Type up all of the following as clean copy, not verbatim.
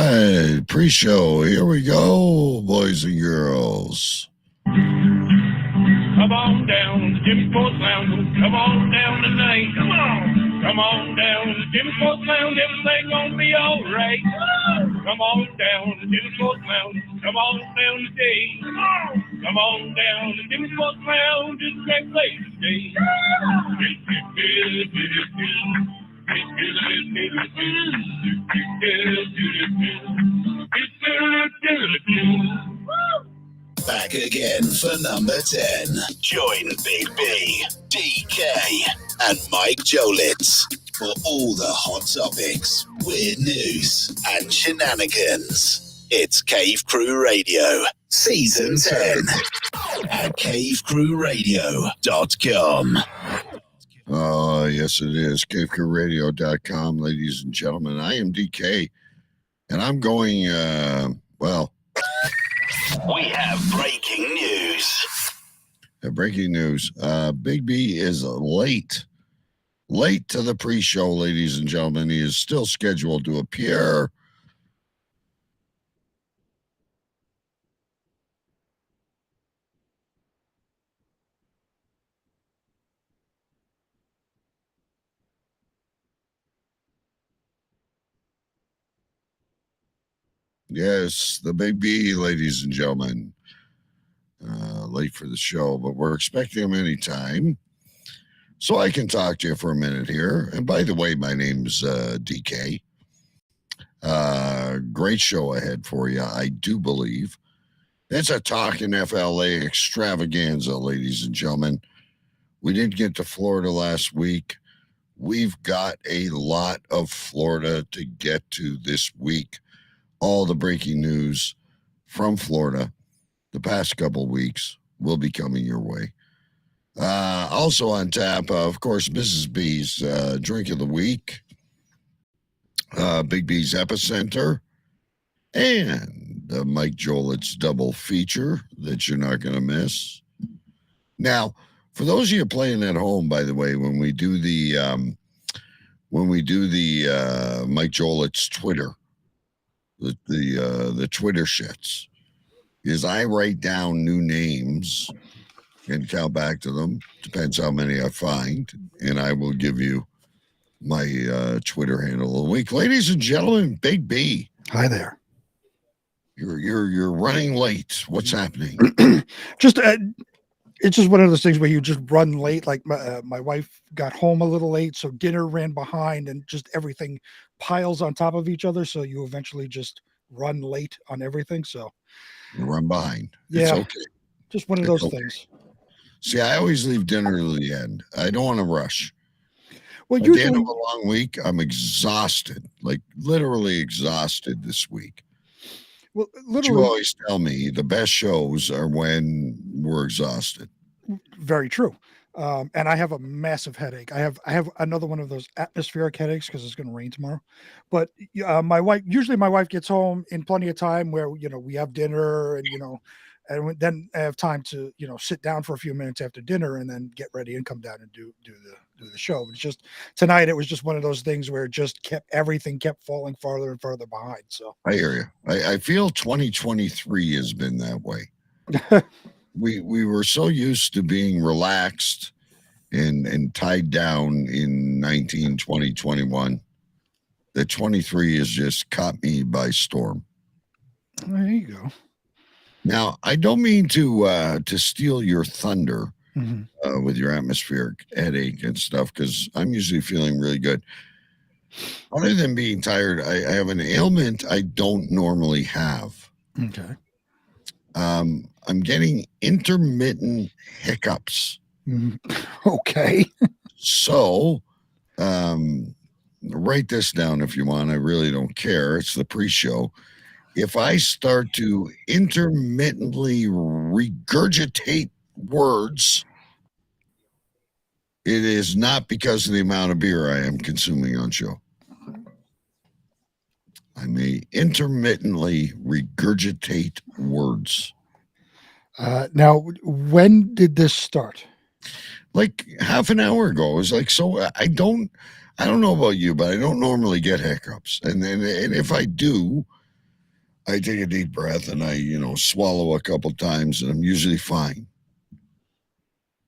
right, pre-show. Here we go, boys and girls. Come on down to Jimmy Sports Lounge. Come on down tonight. Come on down to Jimmy Sports Lounge. Everything gonna be all right. Come on down to Jimmy Sports Lounge. Come on down today. Come on down to Jimmy Sports Lounge. It's a great place to stay. Back again for number 10. Join Big B, DK, and Mike Jolitz for all the hot topics, weird news, and shenanigans. It's Cave Crew Radio, Season 10 at cavecrewradio.com. Oh, yes, it is. cavecrewradio.com, ladies and gentlemen. I am DK, and I'm going, we have breaking news. Breaking news. Big B is late to the pre-show, ladies and gentlemen. He is still scheduled to appear. Yes, the Big B, ladies and gentlemen. Late for the show, but we're expecting him anytime. So I can talk to you for a minute here. And by the way, my name's DK. Great show ahead for you, I do believe. It's a Talking FLA extravaganza, ladies and gentlemen. We didn't get to Florida last week. We've got a lot of Florida to get to this week. All the breaking news from Florida the past couple of weeks will be coming your way. Also on tap, of course, Mrs. B's Drink of the Week, Big B's Epicenter, and the Mike Jolitz double feature that you're not going to miss. Now, for those of you playing at home, by the way, when we do the Mike Jolitz Twitter, the Twitter shits, is I write down new names and count back to them. Depends how many I find, and I will give you my Twitter handle of the week. Ladies and gentlemen, Big B. Hi there. You're running late. What's happening? It's just one of those things where you just run late. Like my wife got home a little late, so dinner ran behind, and just everything piles on top of each other. So you eventually just run late on everything. So you run behind. Yeah, it's okay. Just one of those things. See, I always leave dinner to the end. I don't want to rush. Well, at the end of a long week, I'm exhausted, like literally exhausted this week. Well, literally, you always tell me the best shows are when we're exhausted. Very true. And I have a massive headache. I have another one of those atmospheric headaches because it's going to rain tomorrow. But my wife gets home in plenty of time where, we have dinner and, and then I have time to, sit down for a few minutes after dinner and then get ready and come down and do the show. But it's just tonight, it was just one of those things where it just everything kept falling farther and farther behind. So I hear you. I feel 2023 has been that way. We were so used to being relaxed and tied down in 19, 20, 21 that 23 has just caught me by storm. There you go. Now, I don't mean to steal your thunder with your atmospheric headache and stuff, because I'm usually feeling really good. Other than being tired, I have an ailment I don't normally have. Okay. I'm getting intermittent hiccups. Okay. So, write this down if you want. I really don't care. It's the pre-show. If I start to intermittently regurgitate words, it is not because of the amount of beer I am consuming on show. I may intermittently regurgitate words. Now, when did this start? Like half an hour ago. It was like, so I don't know about you, but I don't normally get hiccups. And if I do, I take a deep breath and I, swallow a couple times and I'm usually fine.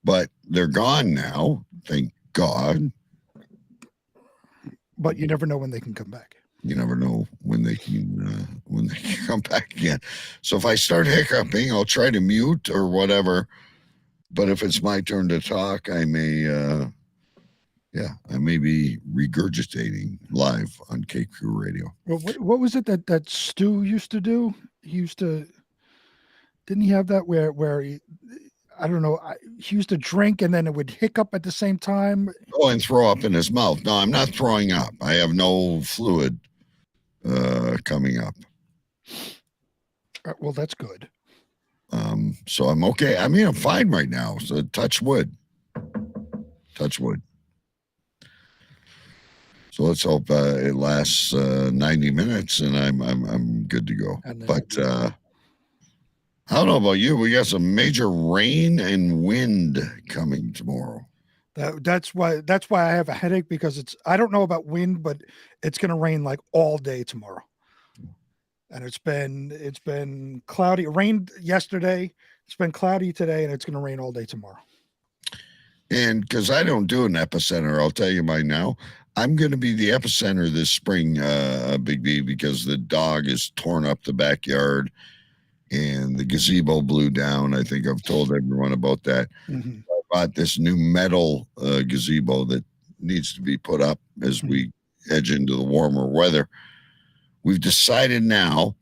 But they're gone now, thank God. But you never know when they can come back. You never know when they can come back again. So if I start hiccuping, I'll try to mute or whatever. But if it's my turn to talk, I may be regurgitating live on KQ Radio. Well, what was it that Stu used to do? Didn't he have that where he, I don't know, he used to drink and then it would hiccup at the same time? Oh, and throw up in his mouth. No, I'm not throwing up. I have no fluid coming up. Well, that's good. So I'm okay. I mean, I'm fine right now. So touch wood. Touch wood. So let's hope it lasts 90 minutes and I'm good to go. But I don't know about you. We got some major rain and wind coming tomorrow. That's why I have a headache, because I don't know about wind, but it's going to rain like all day tomorrow. And it's been cloudy. It rained yesterday. It's been cloudy today, and it's going to rain all day tomorrow. And because I don't do an epicenter, I'll tell you mine now. I'm going to be the epicenter this spring, Big B, because the dog has torn up the backyard and the gazebo blew down. I think I've told everyone about that. Mm-hmm. I bought this new metal gazebo that needs to be put up as we edge into the warmer weather. We've decided now,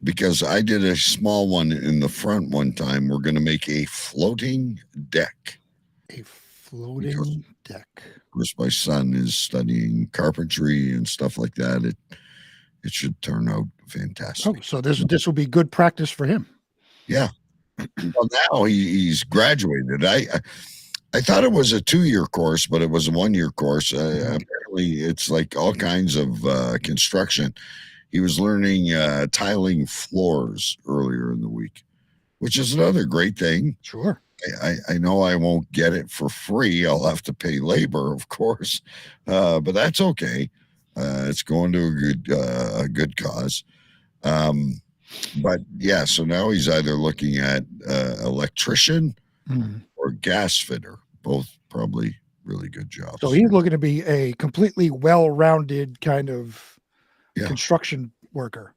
because I did a small one in the front one time, we're going to make a floating deck. A floating deck. Of course, my son is studying carpentry and stuff like that. It should turn out fantastic. Oh, so this will be good practice for him. Yeah. Well, now he's graduated. I thought it was a 2-year course, but it was a 1-year course. Apparently, it's like all kinds of construction. He was learning tiling floors earlier in the week, which is another great thing. Sure. I know I won't get it for free. I'll have to pay labor, of course, but that's okay. It's going to a good cause. But yeah, so now he's either looking at electrician or gas fitter, both probably really good jobs. So he's looking to be a completely well-rounded kind of construction worker.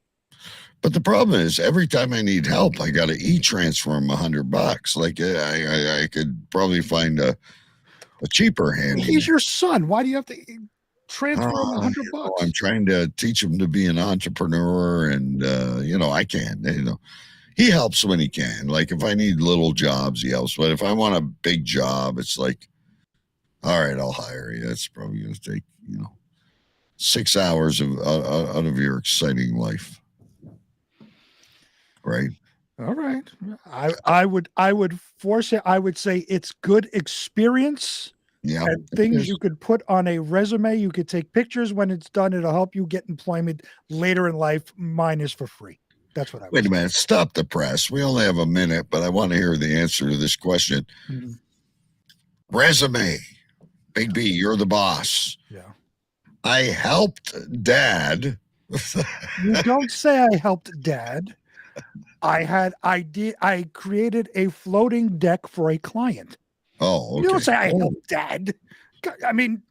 But the problem is, every time I need help, I got to e-transfer him $100. Like I could probably find a cheaper handyman. He's your son. Why do you have to transfer him $100? I'm trying to teach him to be an entrepreneur, and I can. He helps when he can. Like if I need little jobs, he helps. But if I want a big job, it's like, all right, I'll hire you. It's probably going to take 6 hours out of your exciting life. Right. All right. I would force it. I would say it's good experience. Yeah. And things you could put on a resume. You could take pictures when it's done. It'll help you get employment later in life. Mine is for free. That's what I would Wait a minute. Stop the press. We only have a minute, but I want to hear the answer to this question. Mm-hmm. Resume. Big B, you're the boss. Yeah. I helped Dad. You don't say I helped Dad. I created a floating deck for a client. Oh, okay. You don't say I helped Dad. I mean,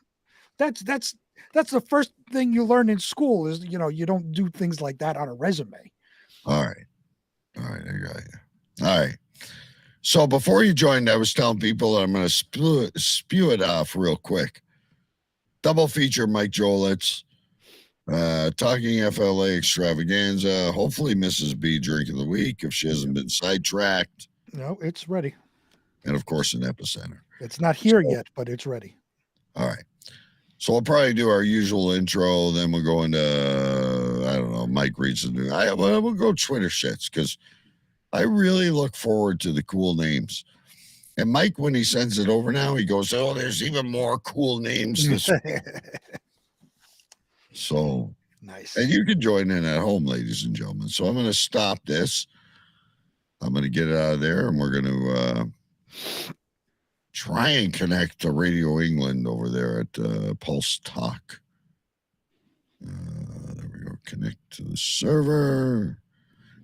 that's the first thing you learn in school is, you don't do things like that on a resume. All right, I got you. All right. So before you joined, I was telling people that I'm going to spew it off real quick. Double feature Mike Jolitz. Talking FLA extravaganza. Hopefully Mrs. B drink of the week if she hasn't been sidetracked. No, it's ready. And of course an epicenter. It's not here yet, but it's ready. All right. So we'll probably do our usual intro. Then we'll go into, I don't know, Mike reads the news. We'll go Twitter shits because I really look forward to the cool names. And Mike, when he sends it over now, he goes, oh, there's even more cool names this week. So nice. And you can join in at home, ladies and gentlemen. So I'm going to stop this. I'm going to get it out of there, and we're going to try and connect to Radio England over there at Pulse Talk. There we go. Connect to the server.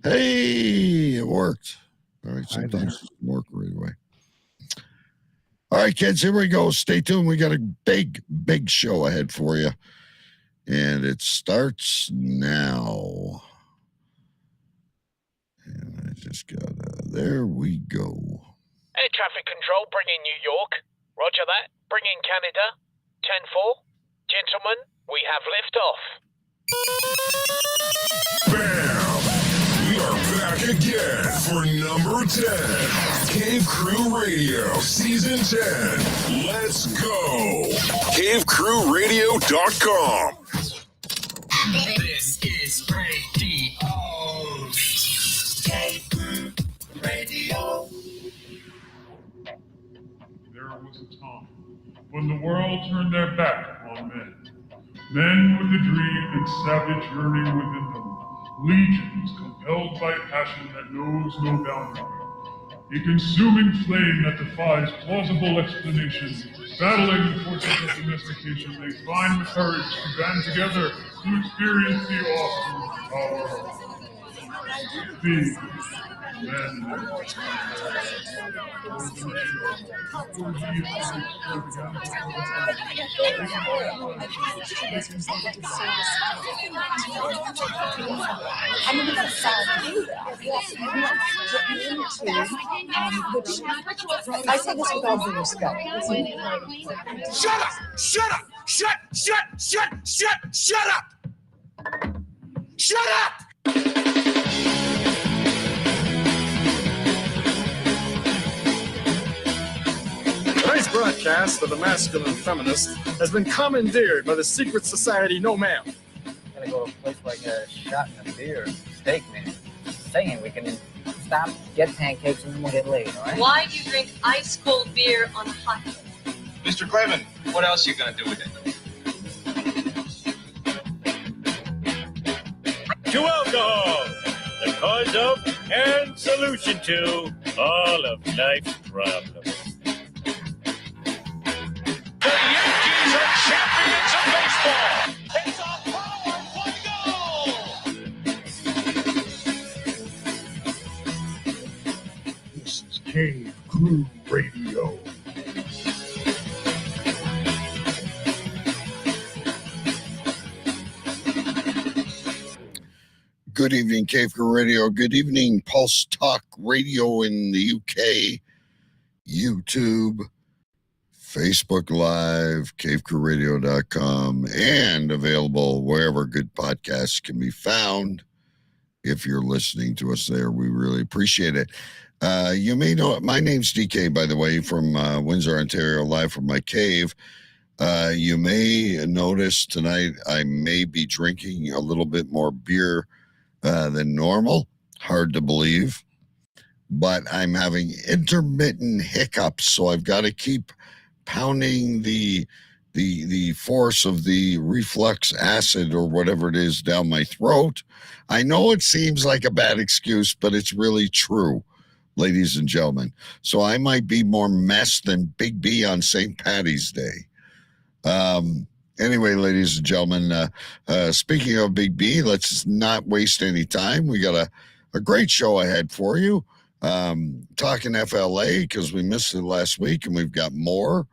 Hey, it worked. All right, sometimes it doesn't work right away. All right, kids, here we go. Stay tuned. We got a big show ahead for you. And it starts now. And I just got there we go. Air traffic control, bring in New York. Roger that. Bring in Canada. 10-4. Gentlemen, we have liftoff. Bam! We are back again for number 10. Cave Crew Radio, Season 10. Let's go! CaveCrewRadio.com. This is Radio. Cave Crew Radio. There was a time when the world turned their back on men. Men with a dream and savage yearning within them. Legions compelled by passion that knows no boundary. A consuming flame that defies plausible explanation. Battling the forces of domestication, they find the courage to band together to experience the awesome power of big men. I mean, we got to do that. I say this with all due respect. Shut up! Shut up! Shut up! Shut up! Tonight's broadcast of the masculine feminist has been commandeered by the secret society No Ma'am. Gotta go to a place where I get a shot and a beer, steak, man. Saying we can stop, get pancakes, and then we'll get laid, all right? Why do you drink ice cold beer on a hot day? Mr. Craven, what else are you gonna do with it? To alcohol, the cause of and solution to all of life's problems. The Yankees are champions of baseball. It's a power play goal. This is Cave Crew Radio. Good evening, Cave Crew Radio. Good evening, Pulse Talk Radio in the UK, YouTube, Facebook Live, cavecrewradio.com, and available wherever good podcasts can be found. If you're listening to us there, we really appreciate it. You may know, my name's DK, by the way, from Windsor, Ontario, live from my cave. You may notice tonight I may be drinking a little bit more beer than normal. Hard to believe. But I'm having intermittent hiccups, so I've got to keep pounding the force of the reflux acid or whatever it is down my throat. I know it seems like a bad excuse, but it's really true, ladies and gentlemen. So I might be more mess than Big B on St. Patty's Day. Anyway, ladies and gentlemen, speaking of Big B, let's not waste any time. We got a great show ahead for you. Talking FLA because we missed it last week, and we've got more.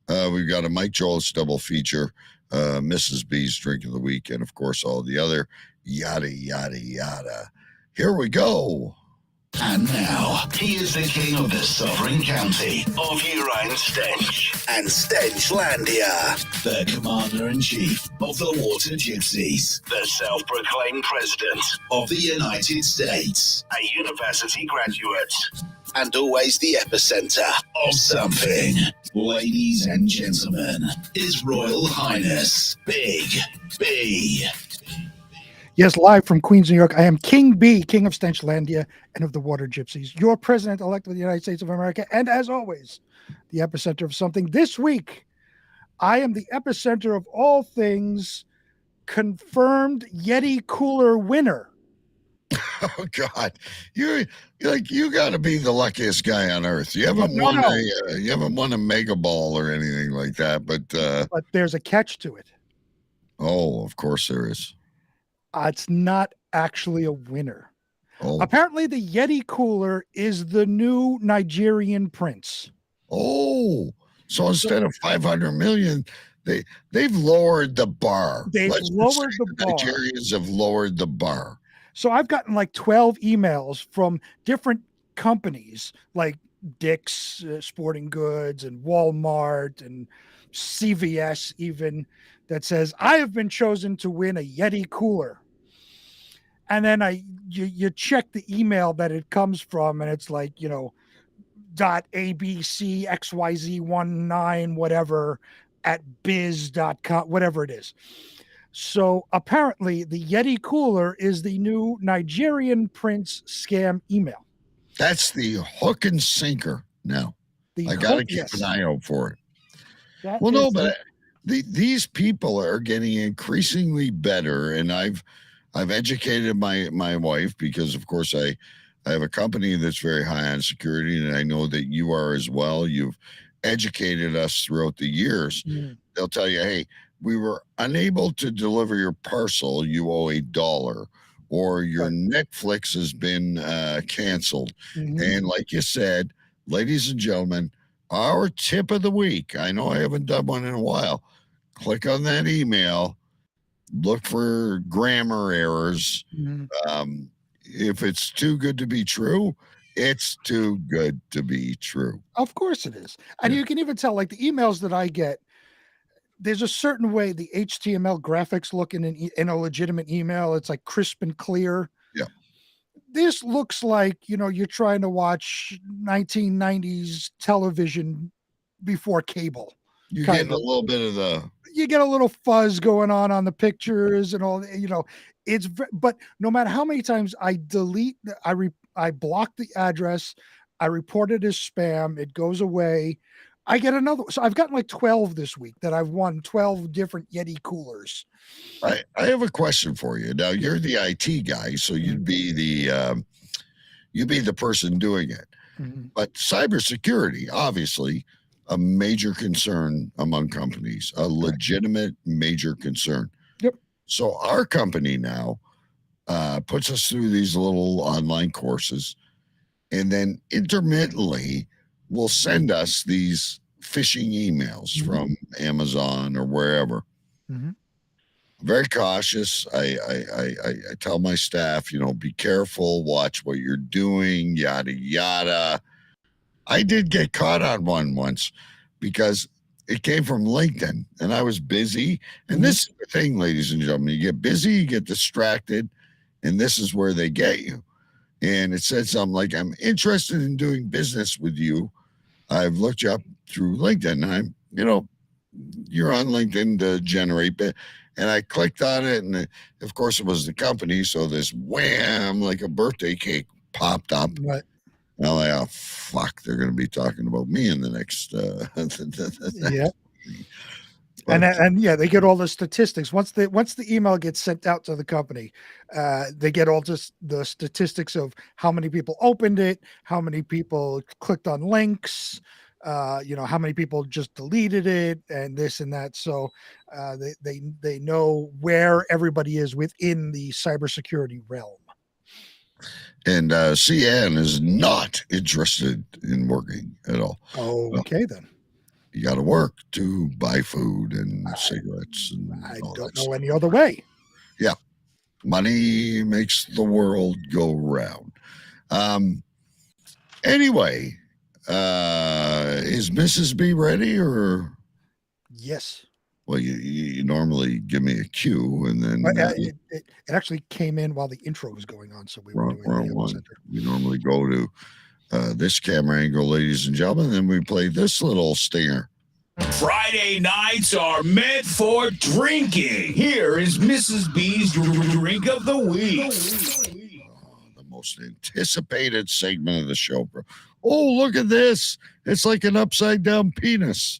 We've got a Mike Jolis double feature, Mrs. B's Drink of the Week, and of course all the other yada, yada, yada. Here we go. And now, he is the king of the sovereign county of Stench and Stenchlandia, the commander-in-chief of the Water Gypsies, the self-proclaimed president of the United States, a university graduate, and always the epicenter of something. Ladies and gentlemen, His Royal Highness Big B. Yes, live from Queens, New York, I am King B, King of Stenchlandia and of the Water Gypsies, your president-elect of the United States of America, and as always, the epicenter of something. This week, I am the epicenter of all things confirmed Yeti cooler winner. Oh God, you got to be the luckiest guy on earth. You haven't won a mega ball or anything like that, but there's a catch to it. Oh, of course there is. It's not actually a winner. Oh, Apparently, the Yeti cooler is the new Nigerian prince. oh, so instead of 500 million, they've lowered the bar. They've Let's just lowered say the bar. Nigerians have lowered the bar. So I've gotten like 12 emails from different companies like Dick's Sporting Goods and Walmart and CVS even that says I have been chosen to win a Yeti cooler. And then you check the email that it comes from and it's like, .abcxyz19 whatever at biz.com, whatever it is. So apparently the Yeti cooler is the new Nigerian prince scam email. That's the hook and sinker now. I got to keep an eye out for it. These people are getting increasingly better, and I've educated my wife because, of course, I have a company that's very high on security, and I know that you are as well. You've educated us throughout the years. They'll tell you, hey, we were unable to deliver your parcel. You owe $1, or your Netflix has been canceled. And like you said, ladies and gentlemen, our tip of the week. I know I haven't done one in a while. Click on that email. Look for grammar errors. If it's too good to be true, it's too good to be true. Of course it is. And you can even tell, like the emails that I get, there's a certain way the HTML graphics look in a legitimate email. It's like crisp and clear. Yeah. This looks like, you're trying to watch 1990s television before cable. You're getting a little bit of you get a little fuzz going on the pictures and all, but no matter how many times I delete, I block the address, I report it as spam, it goes away. I get another. So I've gotten like 12 this week that I've won 12 different Yeti coolers. I have a question for you. Now you're the IT guy, so you'd be the person doing it. But cybersecurity, obviously, a major concern among companies, a legitimate major concern. Yep. So our company now puts us through these little online courses, and then intermittently will send us these phishing emails from Amazon or wherever. Very cautious. I tell my staff, be careful, watch what you're doing, yada yada. I did get caught on one once because it came from LinkedIn and I was busy. And this is the thing, ladies and gentlemen, you get busy, you get distracted, and this is where they get you. And it said something like, I'm interested in doing business with you. I've looked you up through LinkedIn. I'm, you're on LinkedIn to generate bit. And I clicked on it. And of course, it was the company. So this wham, like a birthday cake popped up. Right. And I'm like, oh, fuck, they're going to be talking about me in the next. Yeah. And they get all the statistics once the email gets sent out to the company. They get all just the statistics of how many people opened it, how many people clicked on links, how many people just deleted it, and this and that. So they know where everybody is within the cybersecurity realm. And CN is not interested in working at all. Okay, then. You got to work to buy food and cigarettes. And I don't know any other way. Yeah. Money makes the world go round. Anyway, is Mrs. B ready or? Yes. Well, you normally give me a cue and then. It actually came in while the intro was going on. So we were doing the one. center. We normally go to this camera angle, ladies and gentlemen, and then we play this little stinger. Friday nights are meant for drinking. Here is Mrs. B's drink of the week. The most anticipated segment of the show, bro. Oh, look at this. It's like an upside down penis.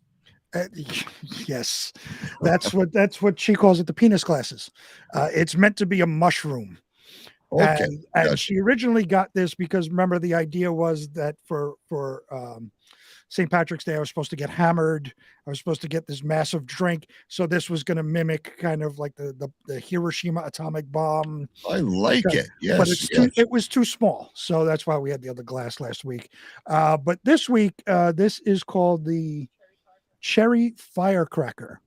Yes, that's what she calls it, the penis glasses. It's meant to be a mushroom. Okay. And she originally got this because remember the idea was that for St. Patrick's Day, I was supposed to get hammered. I was supposed to get this massive drink. So this was going to mimic kind of like the Hiroshima atomic bomb. I like it. Yes, but it was too small. So that's why we had the other glass last week. But this week, this is called the Cherry Firecracker.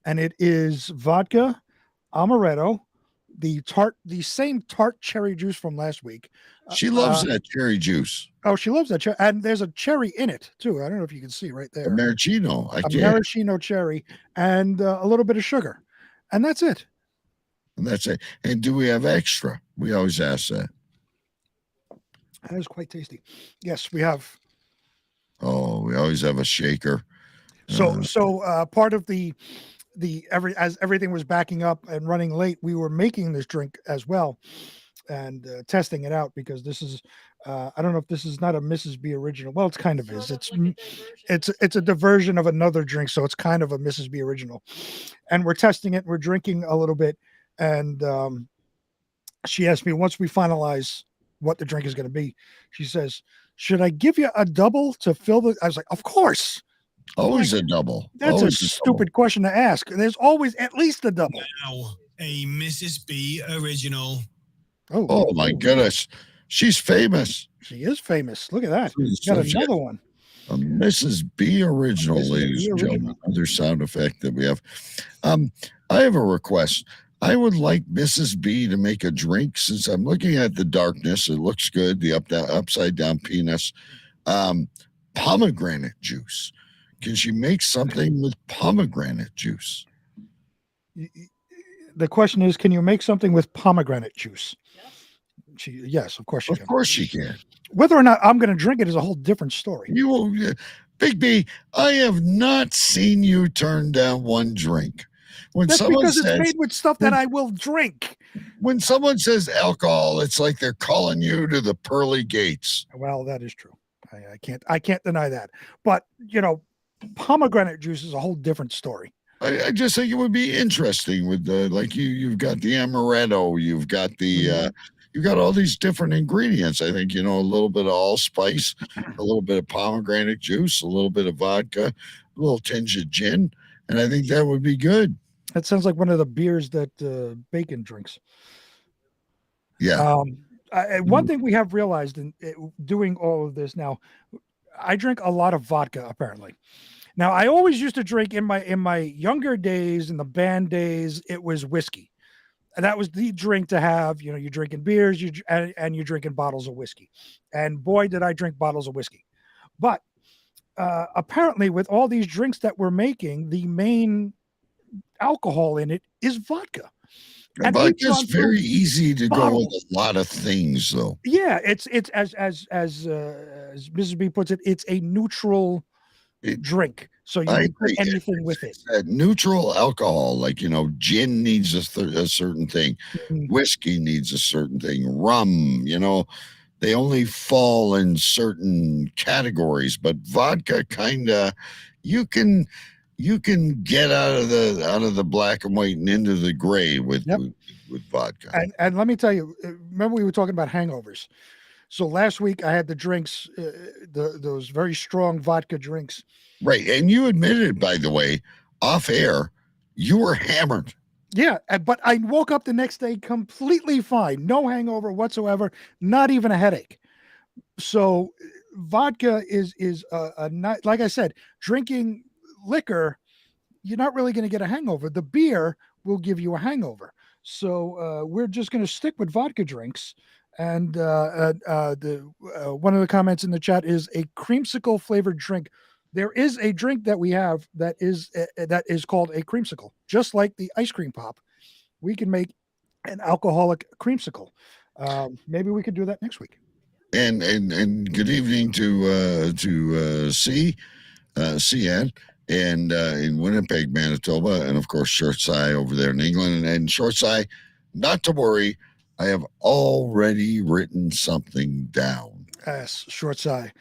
And it is vodka, amaretto, the same tart cherry juice from last week. She loves that cherry juice. Oh, she loves that cherry, and there's a cherry in it too. I don't know if you can see right there. A maraschino. Maraschino cherry, and a little bit of sugar, and that's it. And that's it. And do we have extra? We always ask that. That is quite tasty. Yes, we have. Oh, we always have a shaker. So part of as everything was backing up and running late, we were making this drink as well and testing it out, because this is I don't know if this is not a Mrs. B original. Well, it's kind of is. It's a diversion of another drink, so it's kind of a Mrs. B original. And we're testing it. We're drinking a little bit, and she asked me, once we finalize what the drink is going to be, she says, "Should I give you a double to fill the?" I was like, "Of course." Always a double. That's always a stupid question to ask. There's always at least a double. Now, a Mrs. B original. Oh my goodness. She's famous. She is famous. Look at that. Got another one. A Mrs. B original, ladies and gentlemen. Another sound effect that we have. I have a request. I would like Mrs. B to make a drink, since I'm looking at the darkness. It looks good. The upside down penis. Pomegranate juice. Can she make something with pomegranate juice? The question is, can you make something with pomegranate juice? Yes, of course she can. Of course she can. Whether or not I'm going to drink it is a whole different story. You will, Big B, I have not seen you turn down one drink. That's because it's made with stuff that I will drink. When someone says alcohol, it's like they're calling you to the pearly gates. Well, that is true. I can't deny that. But, pomegranate juice is a whole different story. I just think it would be interesting with like you've got the amaretto, you've got the you've got all these different ingredients. I think, a little bit of allspice, a little bit of pomegranate juice, a little bit of vodka, a little tinge of gin, and I think that would be good. That sounds like one of the beers that Bacon drinks. Yeah. One thing we have realized in doing all of this now, I drink a lot of vodka, apparently. Now, I always used to drink in my younger days, in the band days, it was whiskey. And that was the drink to have. You're drinking beers, and you're drinking bottles of whiskey. And boy, did I drink bottles of whiskey. But apparently, with all these drinks that we're making, the main alcohol in it is vodka. And vodka's very easy to go with a lot of things, though. Yeah, it's as Mrs. B puts it, it's a neutral drink, so you can put anything with it. Neutral alcohol, like gin needs a certain thing, whiskey needs a certain thing, rum. They only fall in certain categories, but vodka kind of you can get out of the black and white and into the gray with vodka. And let me tell you, remember we were talking about hangovers. So last week I had the drinks, those very strong vodka drinks. Right. And you admitted, by the way, off air, you were hammered. Yeah. But I woke up the next day completely fine. No hangover whatsoever. Not even a headache. So vodka is not, like I said, drinking liquor, you're not really going to get a hangover. The beer will give you a hangover. So we're just going to stick with vodka drinks. And one of the comments in the chat is a creamsicle flavored drink. There is a drink that we have that is called a creamsicle, just like the ice cream pop. We can make an alcoholic creamsicle. Maybe we could do that next week. And good evening to CN and in Winnipeg, Manitoba, and of course Shortside over there in England. And Shortside, not to worry, I have already written something down. Yes, Shortside.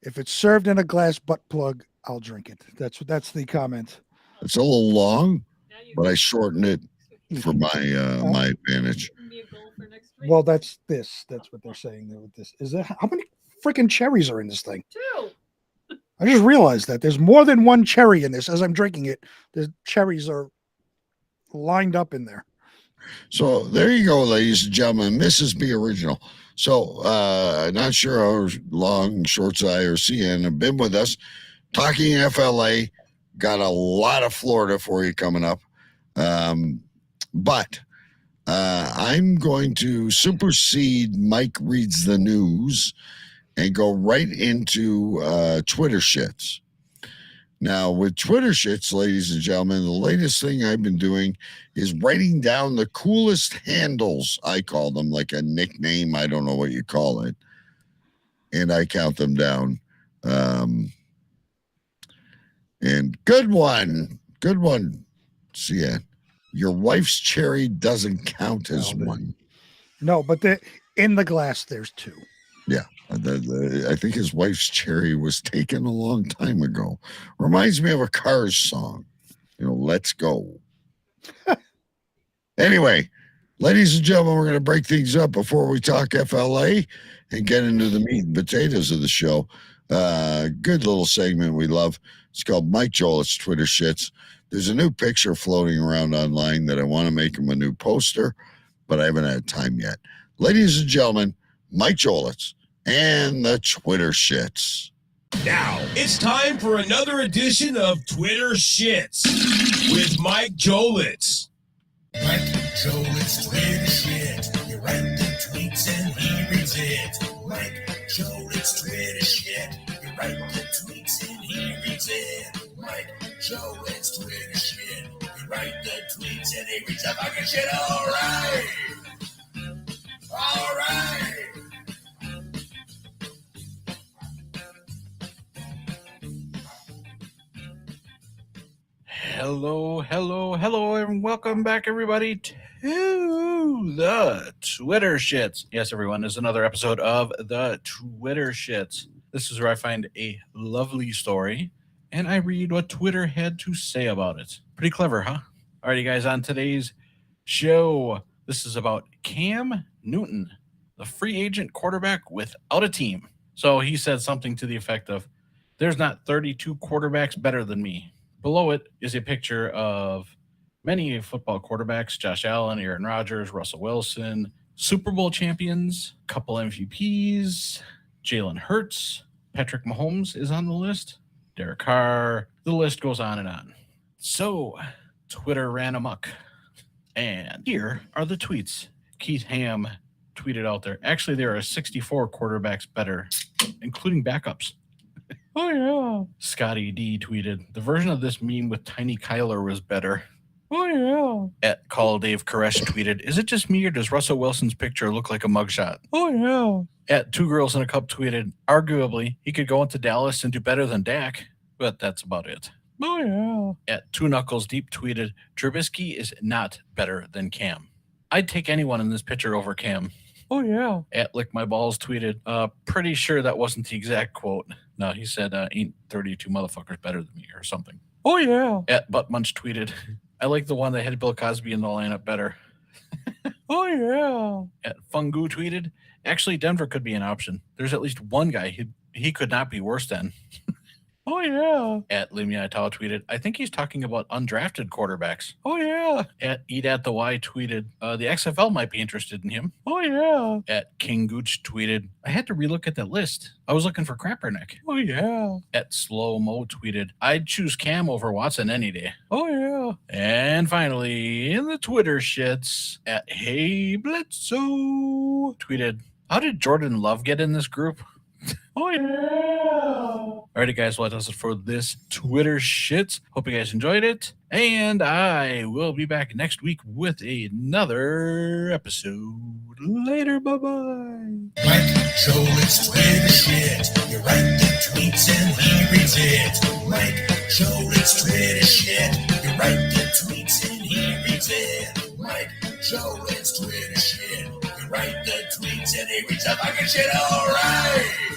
If it's served in a glass butt plug, I'll drink it. That's the comment. It's a little long, but I shortened it for my advantage. Well, that's this. That's what they're saying there with this. Is that how many freaking cherries are in this thing? 2. I just realized that there's more than one cherry in this. As I'm drinking it, the cherries are lined up in there. So there you go, ladies and gentlemen. Mrs. B Original. So not sure how long Shorts Eye or CN have been with us. Talking FLA, got a lot of Florida for you coming up. But I'm going to supersede Mike Reads the News and go right into Twitter shits. Now, with Twitter shits, ladies and gentlemen, the latest thing I've been doing is writing down the coolest handles, I call them, like a nickname. I don't know what you call it. And I count them down. And good one. See ya. Your wife's cherry doesn't count as one. No, but in the glass, there's two. Yeah. I think his wife's cherry was taken a long time ago. Reminds me of a Cars song. Let's go. Anyway, ladies and gentlemen, we're going to break things up before we talk FLA and get into the meat and potatoes of the show. Good little segment we love. It's called Mike Jolett's Twitter Shits. There's a new picture floating around online that I want to make him a new poster, but I haven't had time yet. Ladies and gentlemen, Mike Jolett's and the Twitter Shits. Now, it's time for another edition of Twitter Shits with Mike Jolett's. Mike Jolett's Twitter shit. You write the tweets and he reads it. Mike Jolett's Twitter shit. You write the tweets and he reads it. Mike Jolett's Twitter shit. You write the tweets and he reads the fucking shit. All right. Hello, and welcome back, everybody, to the Twitter Shits. Yes, everyone, there's another episode of the Twitter Shits. This is where I find a lovely story, and I read what Twitter had to say about it. Pretty clever, huh? Alrighty, guys, on today's show, this is about Cam Newton, the free agent quarterback without a team. So he said something to the effect of, "There's not 32 quarterbacks better than me." Below it is a picture of many football quarterbacks: Josh Allen, Aaron Rodgers, Russell Wilson, Super Bowl champions, couple MVPs, Jalen Hurts, Patrick Mahomes is on the list, Derek Carr, the list goes on and on. So Twitter ran amok. And here are the tweets. Keith Ham tweeted out there. Actually, there are 64 quarterbacks better, including backups. Oh, yeah. Scotty D tweeted, "The version of this meme with Tiny Kyler was better." Oh, yeah. At Call Dave Koresh tweeted, "Is it just me or does Russell Wilson's picture look like a mugshot?" Oh, yeah. At Two Girls in a Cup tweeted, "Arguably, he could go into Dallas and do better than Dak, but that's about it." Oh, yeah. At Two Knuckles Deep tweeted, "Trubisky is not better than Cam. I'd take anyone in this picture over Cam." Oh, yeah. At Lick My Balls tweeted, "Pretty sure that wasn't the exact quote. No, he said, ain't 32 motherfuckers better than me," or something. Oh, yeah. At Butt Munch tweeted, "I like the one that had Bill Cosby in the lineup better." Oh, yeah. At Fungu tweeted, "Actually, Denver could be an option. There's at least one guy he could not be worse than." Oh, yeah. At Limia Tao tweeted, "I think he's talking about undrafted quarterbacks." Oh, yeah. At Eat at the Y tweeted, "The XFL might be interested in him." Oh, yeah. At King Gooch tweeted, "I had to relook at that list. I was looking for Crapperneck." Oh, yeah. At Slow Mo tweeted, "I'd choose Cam over Watson any day." Oh, yeah. And finally, in the Twitter shits, at Hey Bledsoe tweeted, "How did Jordan Love get in this group?" Oh, yeah. Alrighty, guys, well, that does it for this Twitter shits. Hope you guys enjoyed it. And I will be back next week with another episode. Later, bye-bye. Mike Jolett's Twitter shit. You write the tweets and he reads it. Mike Jolett's Twitter shit. You write the tweets and he reads it. Mike Jolett's Twitter shit. You write the tweets and he reads the fucking shit. All right.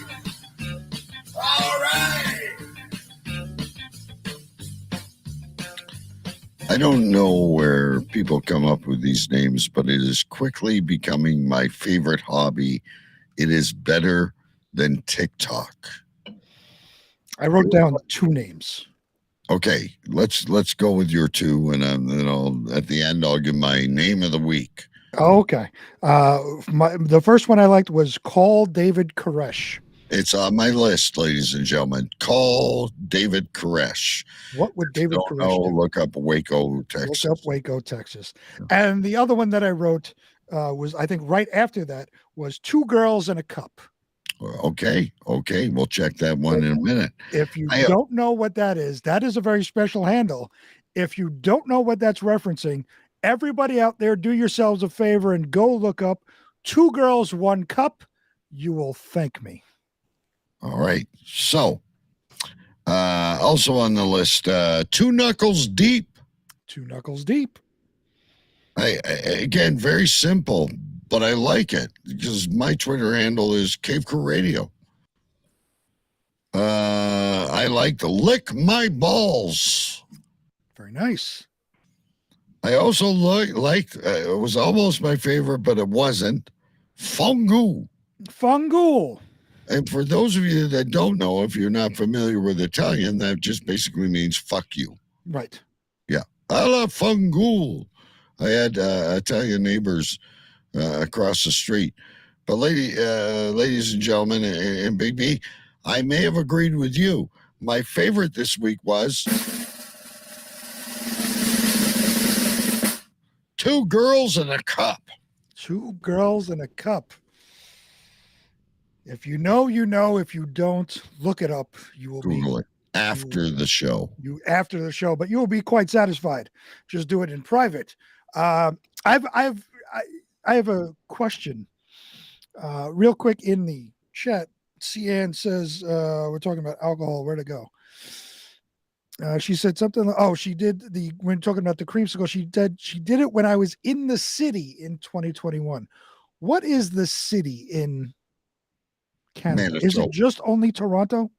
I don't know where people come up with these names, but it is quickly becoming my favorite hobby. It is better than TikTok. I wrote down 2 names. Okay, let's go with your 2, and then I'll at the end I'll give my name of the week. Okay. The first one I liked was Call David Koresh. It's on my list, ladies and gentlemen. Call David Koresh. What would David Don't Koresh know, do? look up Waco, Texas. Look up Waco, Texas. And the other one that I wrote was, I think right after that, was 2 Girls and a Cup. Okay, we'll check that one in a minute. If you don't know what that is a very special handle. If you don't know what that's referencing, everybody out there, do yourselves a favor and go look up 2 Girls, 1 Cup. You will thank me. All right. So, also on the list, 2 Knuckles Deep. 2 Knuckles Deep. Again, very simple, but I like it because my Twitter handle is Cave Crew Radio. I like the Lick My Balls. Very nice. I also liked, it was almost my favorite, but it wasn't, Fungu. Fungu. And for those of you that don't know, if you're not familiar with Italian, that just basically means fuck you. Right. Yeah. Alla Fungu. I had Italian neighbors across the street. But ladies and gentlemen, and Big B, I may have agreed with you. My favorite this week was 2 Girls and a Cup. 2 Girls and a Cup. If you know, you know. If you don't, look it up. You will Google it after the show. After the show, but you will be quite satisfied. Just do it in private. I have a question. Real quick in the chat, Cian says we're talking about alcohol. Where'd it go? She said something. She did when talking about the creamsicle. She did it when I was in the city in 2021. What is the city in Canada? Manitoba. Is it just only Toronto?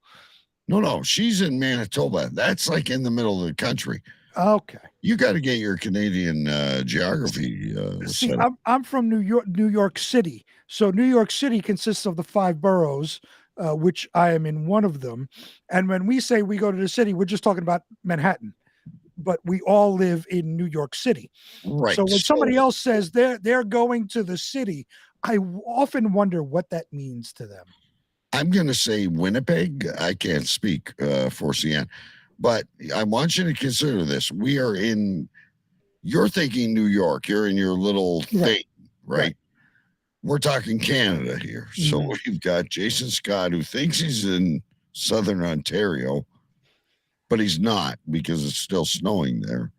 No, she's in Manitoba. That's like in the middle of the country. Okay. You got to get your Canadian geography. See, I'm from New York City. So New York City consists of the 5 boroughs, which I am in one of them. And when we say we go to the city, we're just talking about Manhattan. But we all live in New York City. Right. So when somebody else says they're going to the city, I often wonder what that means to them. I'm going to say Winnipeg. I can't speak for CN, but I want you to consider this. You're thinking New York. You're in your little thing, right? We're talking Canada here. So we've got Jason Scott, who thinks he's in Southern Ontario, but he's not because it's still snowing there.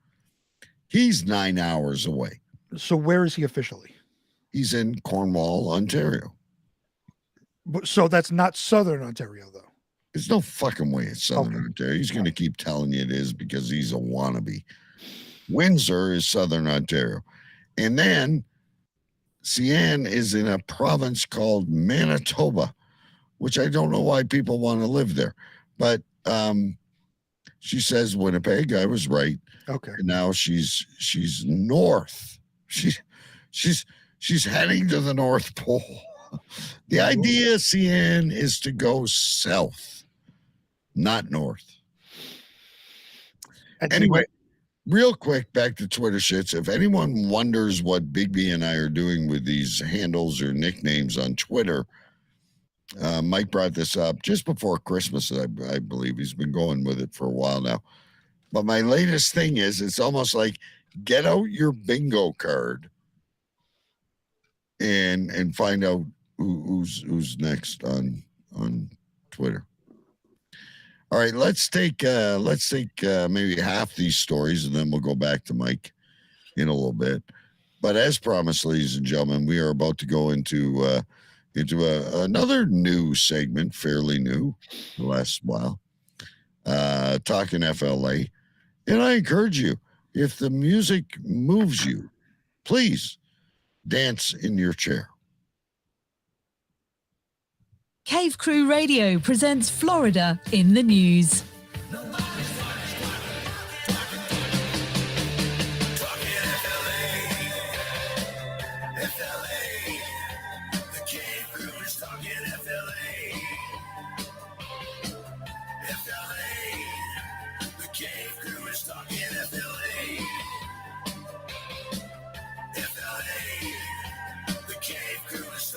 He's 9 hours away. So where is he officially? He's in Cornwall, Ontario. So that's not Southern Ontario, though. There's no fucking way it's Southern Ontario. He's going to keep telling you it is because he's a wannabe. Windsor is Southern Ontario. And then Cian is in a province called Manitoba, which I don't know why people want to live there. But she says Winnipeg. I was right. Okay. And now she's north. She's heading to the North Pole. The idea, Cian, is to go south, not north. Anyway, real quick, back to Twitter shits. If anyone wonders what Big B and I are doing with these handles or nicknames on Twitter, Mike brought this up just before Christmas, I believe. He's been going with it for a while now. But my latest thing is, it's almost like get out your bingo card and find out who's next on Twitter. All right, let's take maybe half these stories, and then we'll go back to Mike in a little bit. But as promised, ladies and gentlemen, we are about to go into another new segment, fairly new, the last while, Talking FLA. And I encourage you, if the music moves you, please dance in your chair. Cave Crew Radio presents Florida in the News.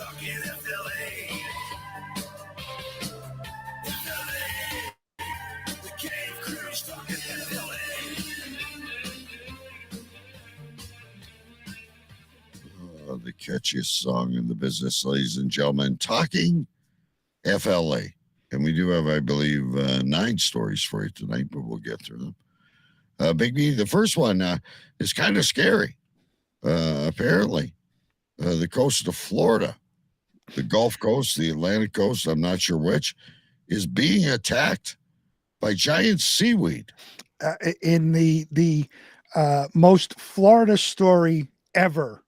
stuck in FLA. FLA. The Cave Crew stuck in FLA. The catchiest song in the business, ladies and gentlemen. Talking FLA. And we do have, I believe, 9 stories for you tonight, but we'll get through them. Big B, the first one is kind of scary. Apparently, the coast of Florida, the Gulf Coast, the Atlantic Coast, I'm not sure which, is being attacked by giant seaweed. In the most Florida story ever.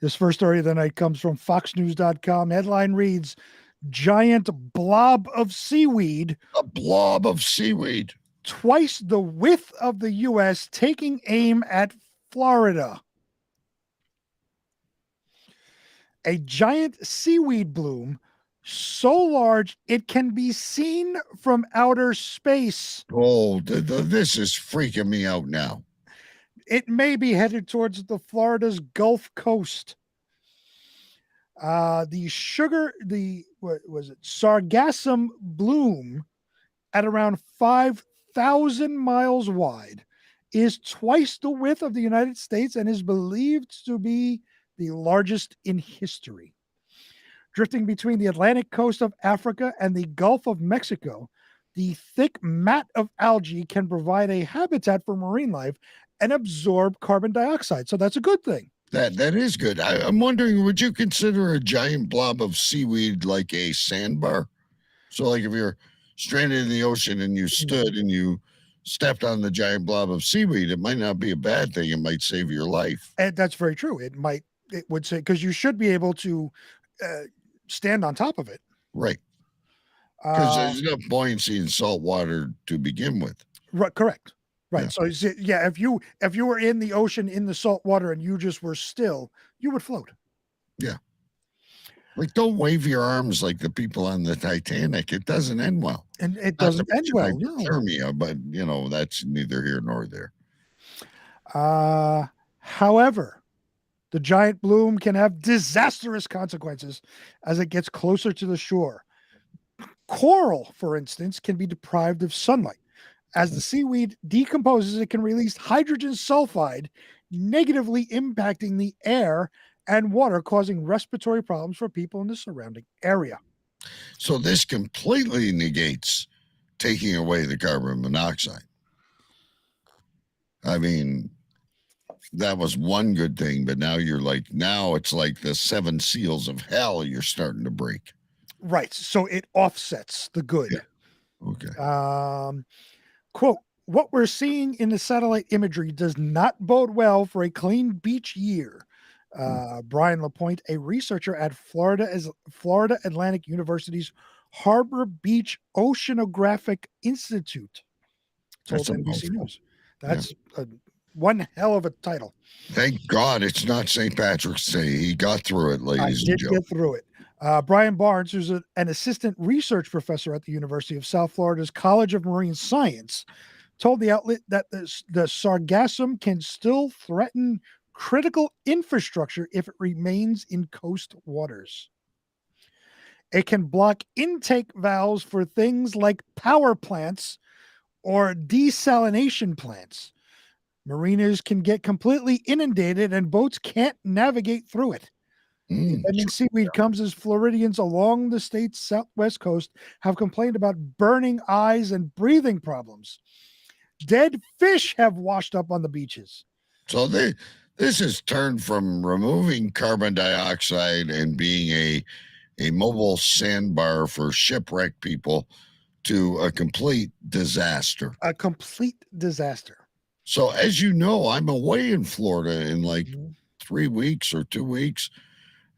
This first story of the night comes from foxnews.com. Headline reads, giant blob of seaweed. A blob of seaweed. Twice the width of the U.S. taking aim at Florida. A giant seaweed bloom so large it can be seen from outer space. Oh, this is freaking me out now. It may be headed towards the Florida's Gulf Coast. What was it? Sargassum bloom at around 5,000 miles wide is twice the width of the United States and is believed to be the largest in history. Drifting between the Atlantic coast of Africa and the Gulf of Mexico, the thick mat of algae can provide a habitat for marine life and absorb carbon dioxide. So that's a good thing. That is good. I'm wondering, would you consider a giant blob of seaweed like a sandbar? So like if you're stranded in the ocean and you stood and you stepped on the giant blob of seaweed, it might not be a bad thing. It might save your life. And that's very true. It would say, because you should be able to stand on top of it. Right. Because there's enough buoyancy in salt water to begin with. Right. Correct. Right. Yeah. So if you were in the ocean in the salt water and you just were still, you would float. Yeah. Like, don't wave your arms like the people on the Titanic. It doesn't end well. And it doesn't end well. Hypothermia, but that's neither here nor there. However, the giant bloom can have disastrous consequences as it gets closer to the shore. Coral, for instance, can be deprived of sunlight. As the seaweed decomposes, it can release hydrogen sulfide, negatively impacting the air and water, causing respiratory problems for people in the surrounding area. So this completely negates taking away the carbon monoxide. I mean, that was one good thing, but now it's like the 7 seals of hell you're starting to break. Right. So it offsets the good. Yeah. Okay. Quote, what we're seeing in the satellite imagery does not bode well for a clean beach year. Brian LaPointe, a researcher at Florida Atlantic University's Harbor Beach Oceanographic Institute, told NBC News. That's one hell of a title. Thank God it's not St. Patrick's Day. He got through it, ladies and gentlemen. Get through it. Brian Barnes, who's an assistant research professor at the University of South Florida's College of Marine Science, told the outlet that the sargassum can still threaten critical infrastructure if it remains in coast waters. It can block intake valves for things like power plants or desalination plants. Marinas can get completely inundated and boats can't navigate through it. Ending seaweed comes as Floridians along the state's southwest coast have complained about burning eyes and breathing problems. Dead fish have washed up on the beaches. So this has turned from removing carbon dioxide and being a mobile sandbar for shipwrecked people to a complete disaster. A complete disaster. So as you know, I'm away in Florida in like 3 weeks or 2 weeks.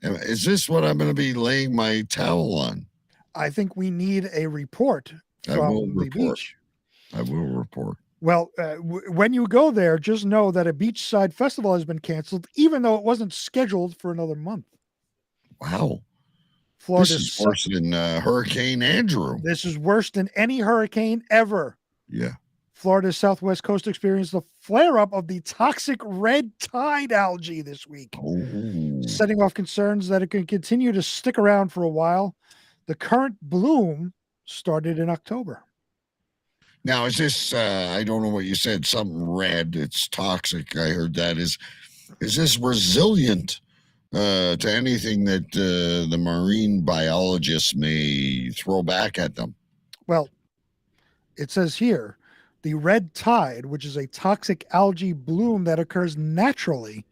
Is this what I'm going to be laying my towel on? I think we need a report from the beach. I will report. Well, when you go there, just know that a beachside festival has been canceled, even though it wasn't scheduled for another month. Wow. Florida's this is worse than Hurricane Andrew. This is worse than any hurricane ever. Yeah. Florida's southwest coast experienced the flare-up of the toxic red tide algae this week. Oh. setting off concerns that it can continue to stick around for a while. The current bloom started in October. Now, is this, I don't know what you said, something red, it's toxic. I heard that. Is this resilient to anything that the marine biologists may throw back at them? Well, it says here, the red tide, which is a toxic algae bloom that occurs naturally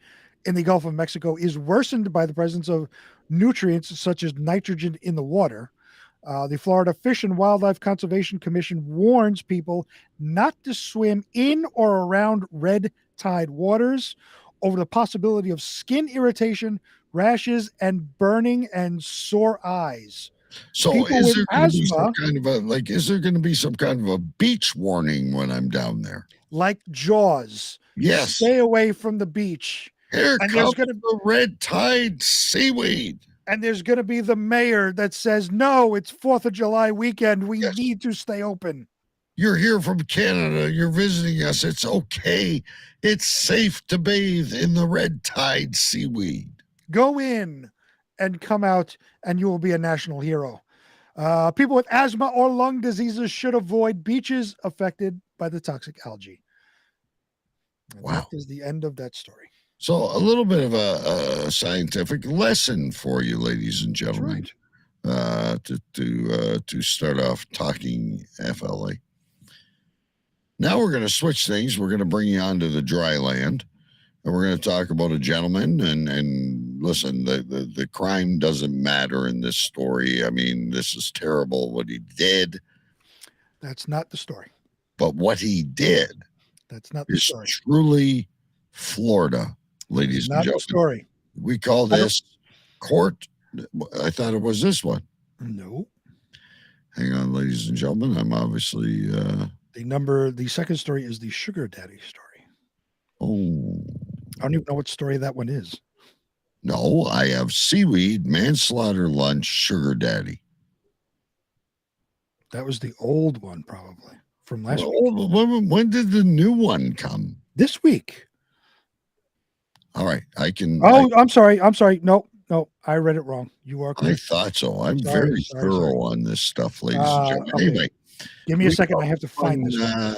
in the Gulf of Mexico, is worsened by the presence of nutrients such as nitrogen in the water. The Florida Fish and Wildlife Conservation Commission warns people not to swim in or around red tide waters over the possibility of skin irritation, rashes, and burning and sore eyes. So People is with there going to be some asthma, kind of is there going to be some kind of a beach warning when I'm down there? like Jaws, Yes. stay away from the beach. Here And comes the red tide seaweed. And there's going to be the mayor that says, no, it's 4th of July weekend. We need to stay open. You're here from Canada. You're visiting us. It's okay. It's safe to bathe in the red tide seaweed. Go in and come out, and you will be a national hero. People with asthma or lung diseases should avoid beaches affected by the toxic algae. And wow. That is the end of that story. So a little bit of a scientific lesson for you, ladies and gentlemen, to start off talking FLA. Now we're going to switch things. We're going to bring you onto the dry land, and we're going to talk about a gentleman. And listen, the crime doesn't matter in this story. I mean, this is terrible what he did. That's not the story. But what he did, that's not the story. Truly Florida. Ladies and gentlemen, story. We call this court. I thought it was this one. No. Hang on, ladies and gentlemen. I'm obviously the second story is the sugar daddy story. Oh. I don't even know what story that one is. No, I have seaweed, manslaughter lunch, sugar daddy. That was the old one, probably from last week. When did the new one come? This week. All right, I can. I'm sorry. No, I read it wrong. You are correct. I thought so. I'm very thorough on this stuff, ladies and gentlemen. Okay. Anyway, give me a second. I have to find this one.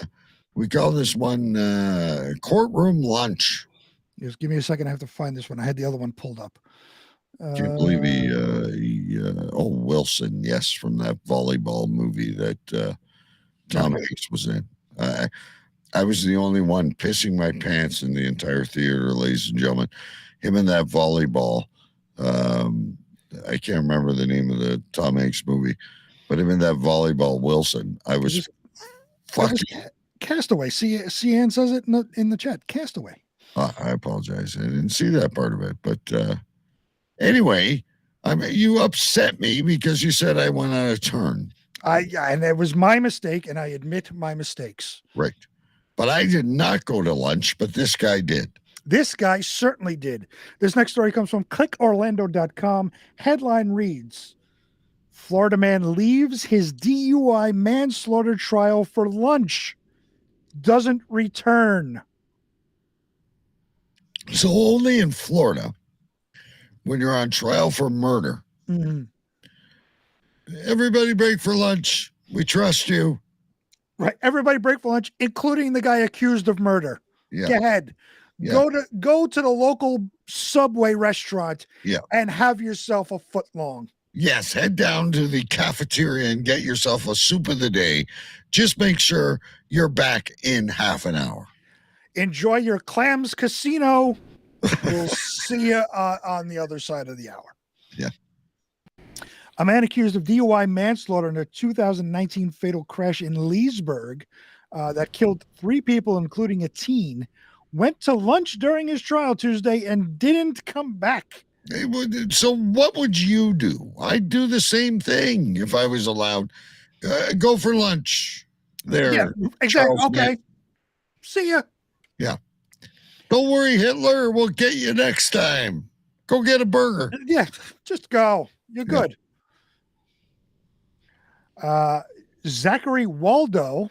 We call this one courtroom lunch. Just give me a second. I have to find this one. I had the other one pulled up. Can't believe Wilson, yes, from that volleyball movie that Tom Hanks was in. I was the only one pissing my pants in the entire theater, ladies and gentlemen. Him in that volleyball. I can't remember the name of the Tom Hanks movie, but him in that volleyball Wilson. I was fucking Castaway. CN says it in the chat. Castaway. I apologize. I didn't see that part of it. But anyway, you upset me because you said I went out of turn. And it was my mistake, and I admit my mistakes. Right. But I did not go to lunch, but this guy did. This guy certainly did. This next story comes from clickorlando.com. Headline reads, Florida man leaves his DUI manslaughter trial for lunch. Doesn't return. So only in Florida, when you're on trial for murder, everybody break for lunch. We trust you. Right. Everybody break for lunch, including the guy accused of murder. Yeah. Go ahead. Yeah. Go to the local Subway restaurant and have yourself a foot long. Yes, head down to the cafeteria and get yourself a soup of the day. Just make sure you're back in half an hour. Enjoy your clams casino. We'll see you on the other side of the hour. Yeah. A man accused of DUI manslaughter in a 2019 fatal crash in Leesburg that killed 3 people, including a teen, went to lunch during his trial Tuesday and didn't come back. So what would you do? I'd do the same thing if I was allowed. Go for lunch there. Yeah, exactly. Charles Okay. Mann. See ya. Yeah. Don't worry, Hitler. We'll get you next time. Go get a burger. Yeah, just go. You're good. Zachary Waldo.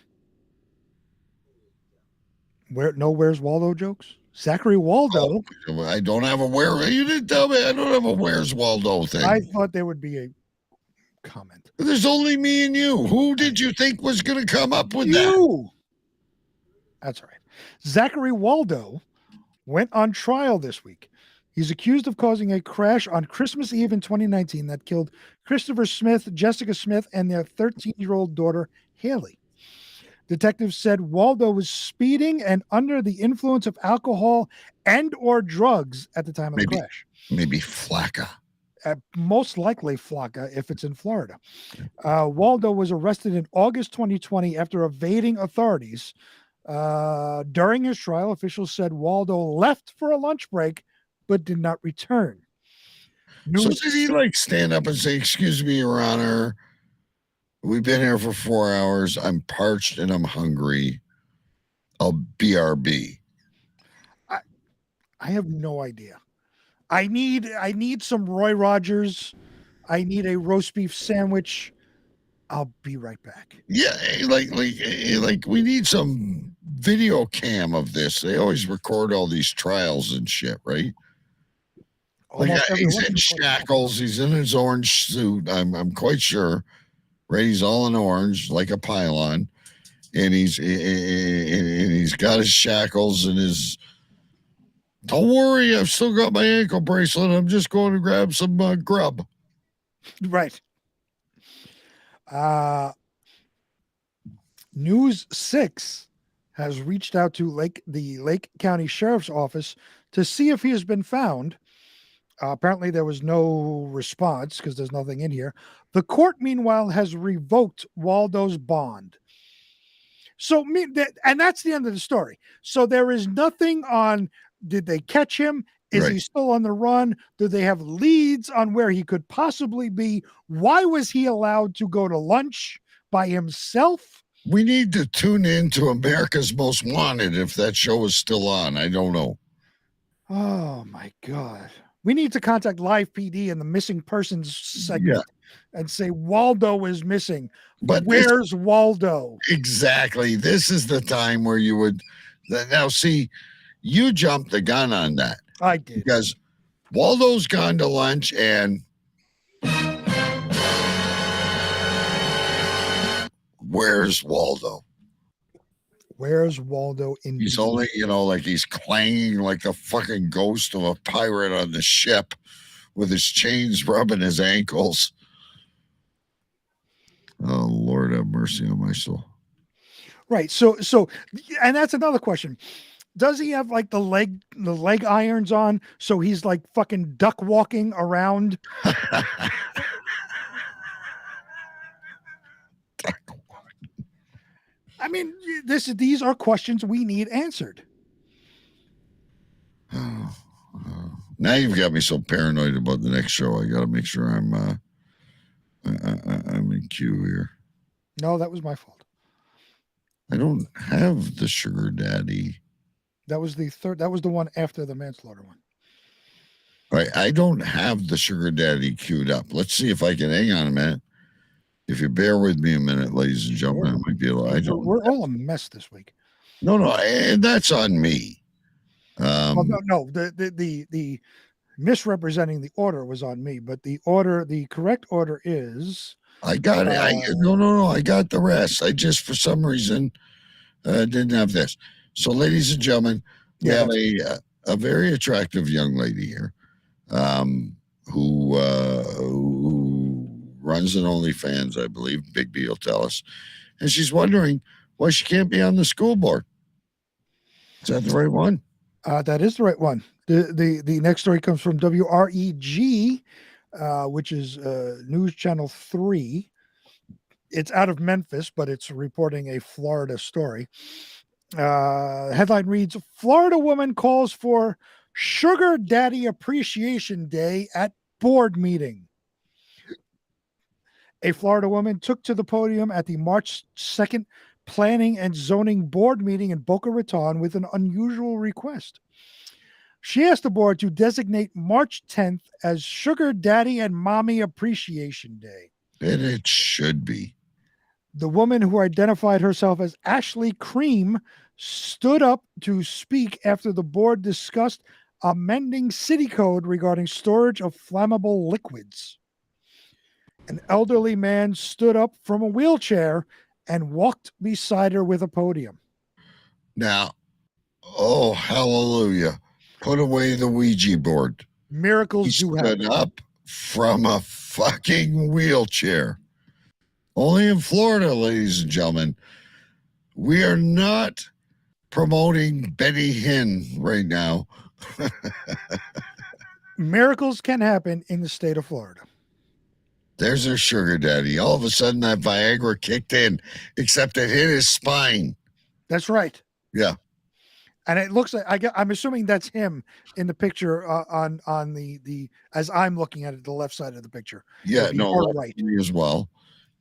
Where's Waldo jokes? Zachary Waldo. Oh, I don't have a where. You didn't tell me. I don't have a Where's Waldo thing. I thought there would be a comment. There's only me and you. Who did you think was going to come up with that? You. That's all right. Zachary Waldo went on trial this week. He's accused of causing a crash on Christmas Eve in 2019 that killed Christopher Smith, Jessica Smith, and their 13-year-old daughter, Haley. Detectives said Waldo was speeding and under the influence of alcohol and or drugs at the time of the crash. Maybe Flacca. Most likely Flacca if it's in Florida. Waldo was arrested in August 2020 after evading authorities. During his trial, officials said Waldo left for a lunch break but did not return. So did he stand up and say, "Excuse me, Your Honor, we've been here for 4 hours. I'm parched and I'm hungry. I'll BRB." I have no idea. I need some Roy Rogers. I need a roast beef sandwich. I'll be right back. Yeah, like we need some video cam of this. They always record all these trials and shit, right? He's in shackles. He's in his orange suit. I'm quite sure. Right, he's all in orange, like a pylon, and he's got his shackles and his. Don't worry, I've still got my ankle bracelet. I'm just going to grab some grub. Right. News 6 has reached out to the Lake County Sheriff's Office to see if he has been found. Apparently, there was no response because there's nothing in here. The court, meanwhile, has revoked Waldo's bond. So, and that's the end of the story. So there is nothing on, did they catch him? Is he still on the run? Do they have leads on where he could possibly be? Why was he allowed to go to lunch by himself? We need to tune in to America's Most Wanted if that show is still on. I don't know. Oh, my God. We need to contact Live PD in the missing persons segment and say Waldo is missing. But where's Waldo? Exactly. This is the time where you would. Now, see, you jumped the gun on that. I did. Because Waldo's gone to lunch and where's Waldo? Where's Waldo? He's only, like he's clanging like the fucking ghost of a pirate on the ship with his chains rubbing his ankles. Oh, Lord have mercy on my soul. Right. So, and that's another question. Does he have the leg irons on? So he's like fucking duck walking around. I mean, these are questions we need answered. Now you've got me so paranoid about the next show. I got to make sure I'm in queue here. No, that was my fault. I don't have the sugar daddy. That was the third. That was the one after the manslaughter one. Right. I don't have the sugar daddy queued up. Let's see if I can hang on a minute. If you bear with me a minute, ladies and gentlemen, I might be able. We're all a mess this week. No, and that's on me. No. The misrepresenting the order was on me, but the correct order is. I got it. No. I got the rest. I just, for some reason, didn't have this. So, ladies and gentlemen, we have a very attractive young lady here, who runs an OnlyFans, I believe. Big B will tell us, and she's wondering why she can't be on the school board. Is that the right one? That is the right one. The next story comes from WREG, which is News Channel 3. It's out of Memphis, but it's reporting a Florida story. Headline reads, Florida woman calls for Sugar Daddy Appreciation Day at board meeting. A Florida woman took to the podium at the March 2nd Planning and Zoning Board meeting in Boca Raton with an unusual request. She asked the board to designate March 10th as Sugar Daddy and Mommy Appreciation Day. And it should be. The woman, who identified herself as Ashley Cream, stood up to speak after the board discussed amending city code regarding storage of flammable liquids. An elderly man stood up from a wheelchair and walked beside her with a podium. Now, oh, hallelujah. Put away the Ouija board. Miracles He do stood happen. up from a fucking wheelchair. Only in Florida, ladies and gentlemen. We are not promoting Benny Hinn right now. Miracles can happen in the state of Florida. There's her sugar daddy. All of a sudden, that Viagra kicked in, except it hit his spine. That's right. Yeah. And it looks like I'm assuming that's him in the picture on the as I'm looking at it, the left side of the picture. Yeah, no, or right me as well.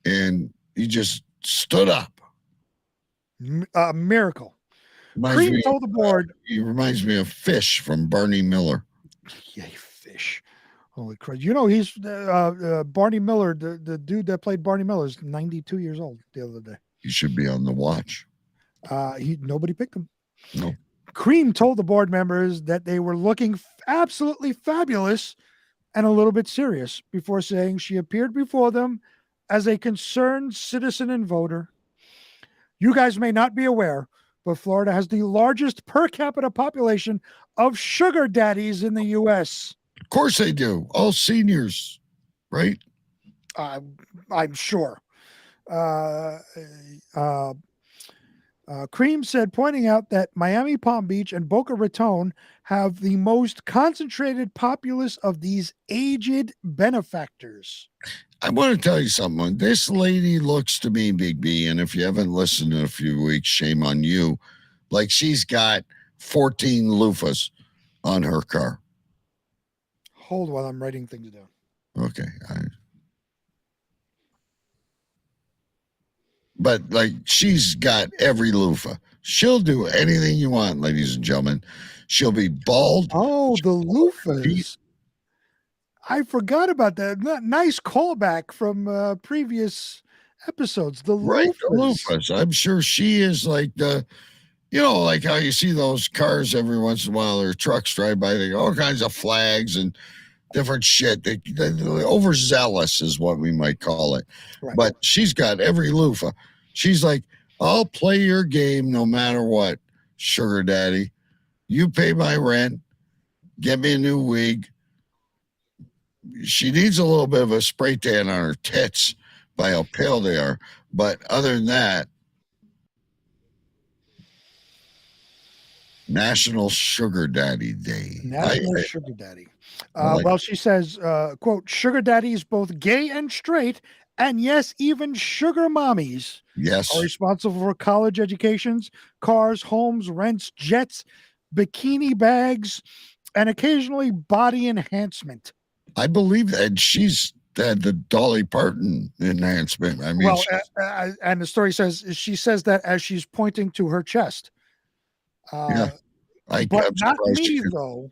And he just stood up. Miracle. Reminds Cream me told the board. He reminds me of Fish from Barney Miller. Yay, Fish! Holy crap! You know he's Barney Miller, the dude that played Barney Miller, is 92 years old. The other day. He should be on the watch. Nobody picked him. No. Cream told the board members that they were looking absolutely fabulous and a little bit serious before saying she appeared before them as a concerned citizen and voter. You guys may not be aware, but Florida has the largest per capita population of sugar daddies in the U.S. Of course they do. All seniors, right? I'm sure. Cream said, pointing out that Miami, Palm Beach, and Boca Raton have the most concentrated populace of these aged benefactors. I want to tell you something. This lady looks to me, Big B, and if you haven't listened in a few weeks, shame on you, like she's got 14 loofahs on her car. Hold while I'm writing things down. Okay. But like she's got every loofah. She'll do anything you want, ladies and gentlemen. She'll be bald. Oh, the loofahs. I forgot about that. Nice callback from previous episodes. The loofahs. I'm sure she is like the, like how you see those cars every once in a while or trucks drive by. They got all kinds of flags and different shit. They're overzealous is what we might call it. Right. But she's got every loofah. She's like, I'll play your game no matter what, sugar daddy. You pay my rent. Get me a new wig. She needs a little bit of a spray tan on her tits by how pale they are. But other than that, National Sugar Daddy Day. National Sugar Daddy. Like well, she says, quote, sugar daddies, both gay and straight, and yes, even sugar mommies, yes, are responsible for college educations, cars, homes, rents, jets, bikini bags, and occasionally body enhancement. I believe that she's had the Dolly Parton enhancement. I mean, and the story says she says that as she's pointing to her chest. Yeah, but not me though.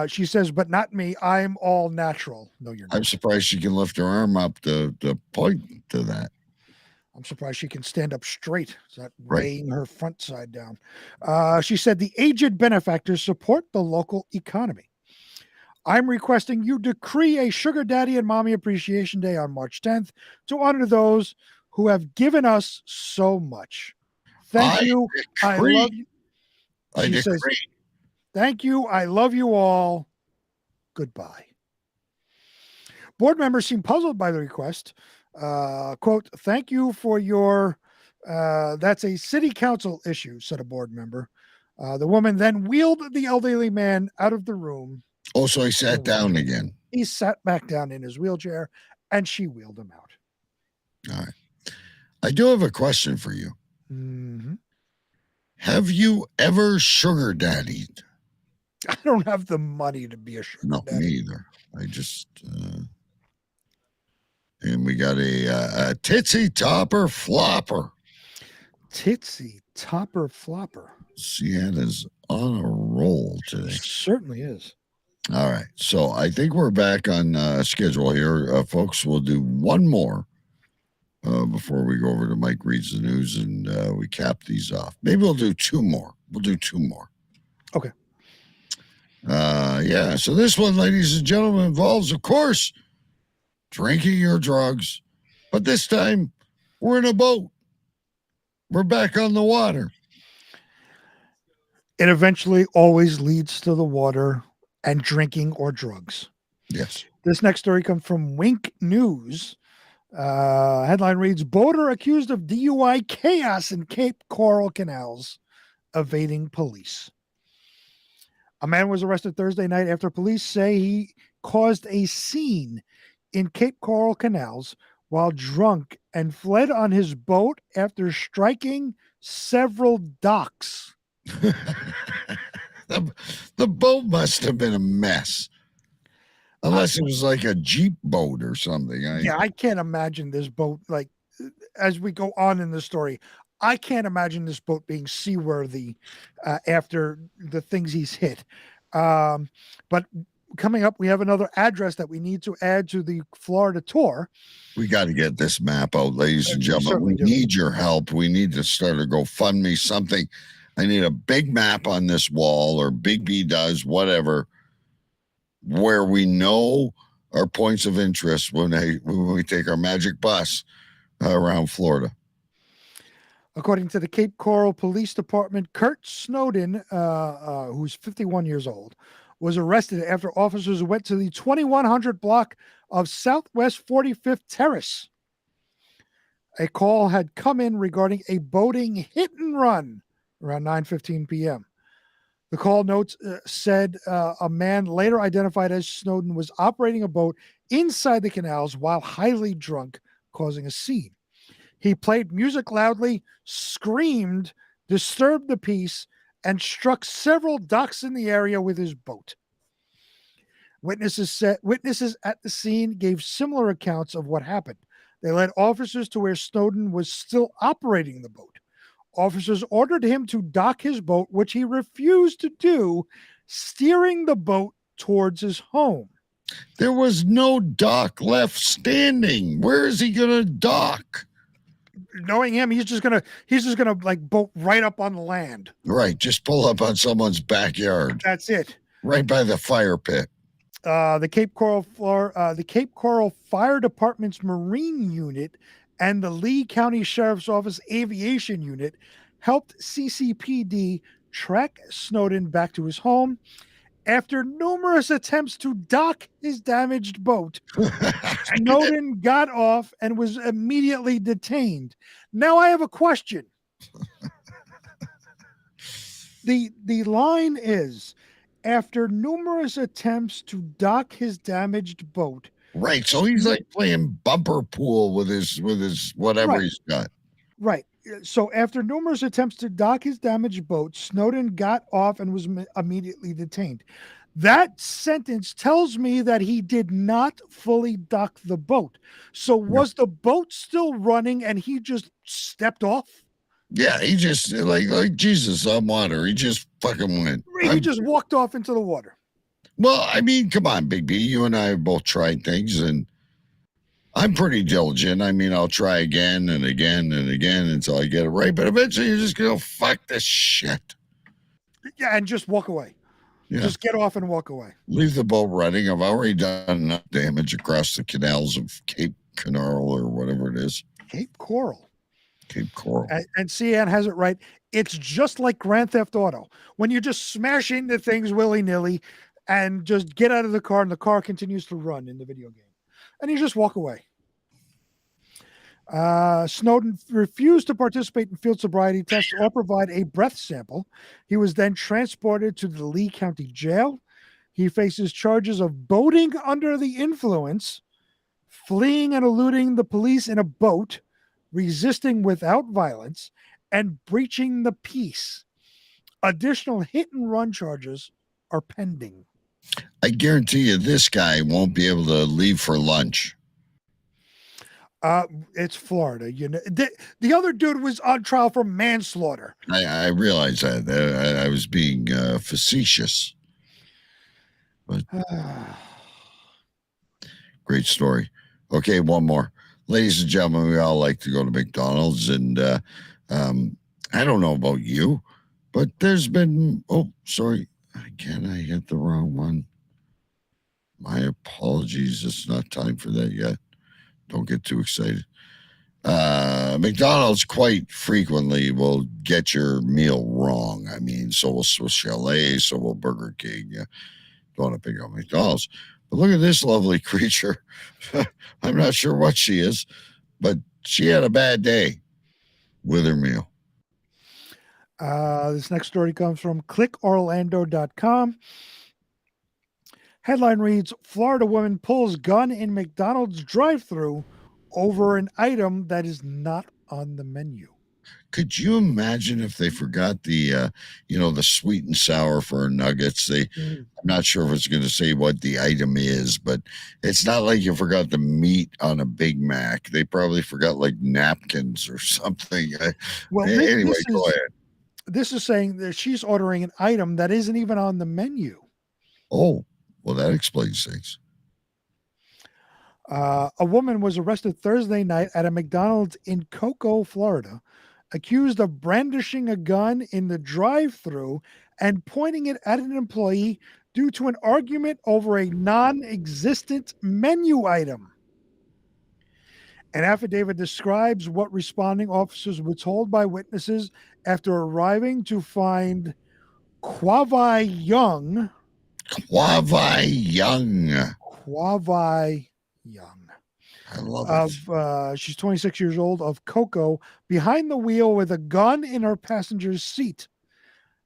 She says, but not me. I'm all natural. No, you're not. I'm surprised she can lift her arm up to point to that. I'm surprised she can stand up straight. It's not weighing her front side down. She said the aged benefactors support the local economy. I'm requesting you decree a Sugar Daddy and Mommy Appreciation Day on March 10th to honor those who have given us so much. Thank you. I love you. She says, thank you. I love you all. Goodbye. Board members seem puzzled by the request. Quote, thank you for your, that's a city council issue, said a board member. The woman then wheeled the elderly man out of the room. Oh, so he sat down again. He sat back down in his wheelchair and she wheeled him out. All right. I do have a question for you. Mm-hmm. Have you ever sugar daddied? I don't have the money to be a sugar daddy. No, me either. I just, and we got a Titsy Topper Flopper. Titsy Topper Flopper. Sienna's on a roll today. Certainly is. All right. So I think we're back on schedule here. Folks, we'll do one more. before we go over to Mike reads the news and we cap these off. Maybe we'll do two more. Okay. Yeah. So this one, ladies and gentlemen, involves, of course, drinking or drugs. But this time, we're in a boat. We're back on the water. It eventually always leads to the water and drinking or drugs. Yes. This next story comes from Wink News. Headline reads, boater accused of DUI chaos in Cape Coral Canals, evading police. A man was arrested Thursday night after police say he caused a scene in Cape Coral Canals while drunk and fled on his boat after striking several docks. The boat must have been a mess. Unless it was like a Jeep boat or something. I can't imagine this boat, like, as we go on in the story, I can't imagine this boat being seaworthy after the things he's hit. But coming up, we have another address that we need to add to the Florida tour. We got to get this map out, ladies and gentlemen. We need your help. We need to start a GoFundMe, something. I need a big map on this wall, or Big B does, whatever, where we know our points of interest when we take our magic bus around Florida. According to the Cape Coral Police Department, Kurt Snowden, who's 51 years old, was arrested after officers went to the 2100 block of Southwest 45th Terrace. A call had come in regarding a boating hit and run around 9:15 p.m. The call notes said a man later identified as Snowden was operating a boat inside the canals while highly drunk, causing a scene. He played music loudly, screamed, disturbed the peace, and struck several docks in the area with his boat. Witnesses at the scene gave similar accounts of what happened. They led officers to where Snowden was still operating the boat. Officers ordered him to dock his boat, which he refused to do, steering the boat towards his home. There was no dock left standing. Where is he going to dock? Knowing him, he's just gonna like boat right up on the land. Right, just pull up on someone's backyard. That's it. Right by the fire pit. The Cape Coral Fire Department's Marine Unit and the Lee County Sheriff's Office Aviation Unit helped CCPD track Snowden back to his home. After numerous attempts to dock his damaged boat, Snowden got off and was immediately detained. Now I have a question. The line is, after numerous attempts to dock his damaged boat. Right, so he's like playing bumper pool with his whatever he's got. Right. So after numerous attempts to dock his damaged boat, Snowden got off and was immediately detained. That sentence tells me that he did not fully dock the boat. So was the boat still running and he just stepped off? Yeah, he just like Jesus on water. He just fucking went. He just walked off into the water. Well, I mean, come on, Big B. You and I have both tried things, and I'm pretty diligent. I mean, I'll try again and again and again until I get it right. But eventually, you're just going to fuck this shit. Yeah, and just walk away. Yeah. Just get off and walk away. Leave the boat running. I've already done enough damage across the canals of Cape Canaveral or whatever it is. Cape Coral. Cape Coral. And CN has it right. It's just like Grand Theft Auto. When you just smash into things willy-nilly and just get out of the car and the car continues to run in the video game. And you just walk away. Snowden refused to participate in field sobriety tests or provide a breath sample. He was then transported to the Lee County Jail. He faces charges of boating under the influence, fleeing and eluding the police in a boat, resisting without violence, and breaching the peace. Additional hit and run charges are pending. I guarantee you this guy won't be able to leave for lunch. It's Florida. You know, the other dude was on trial for manslaughter. I realize that. I was being facetious. But great story. Okay, one more. ladies and gentlemen, we all like to go to McDonald's, and I don't know about you, but there's been. Oh, sorry, again, I hit the wrong one. My apologies. It's not time for that yet. Don't get too excited. McDonald's quite frequently will get your meal wrong. I mean, so will Swiss Chalet, so will Burger King. Don't want to pick on McDonald's. But look at this lovely creature. I'm not sure what she is, but she had a bad day with her meal. This next story comes from clickorlando.com. Headline reads, Florida woman pulls gun in McDonald's drive-thru over an item that is not on the menu. Could you imagine if they forgot the sweet and sour for our nuggets? I'm not sure if it's going to say what the item is, but it's not like you forgot the meat on a Big Mac. They probably forgot like napkins or something. Well, anyway, go ahead. This is saying that she's ordering an item that isn't even on the menu. Oh, well, that explains things. A woman was arrested Thursday night at a McDonald's in Cocoa, Florida, accused of brandishing a gun in the drive-thru and pointing it at an employee due to an argument over a non-existent menu item. An affidavit describes what responding officers were told by witnesses after arriving to find Quavi Young. I love it. She's 26 years old, of Cocoa, behind the wheel with a gun in her passenger's seat.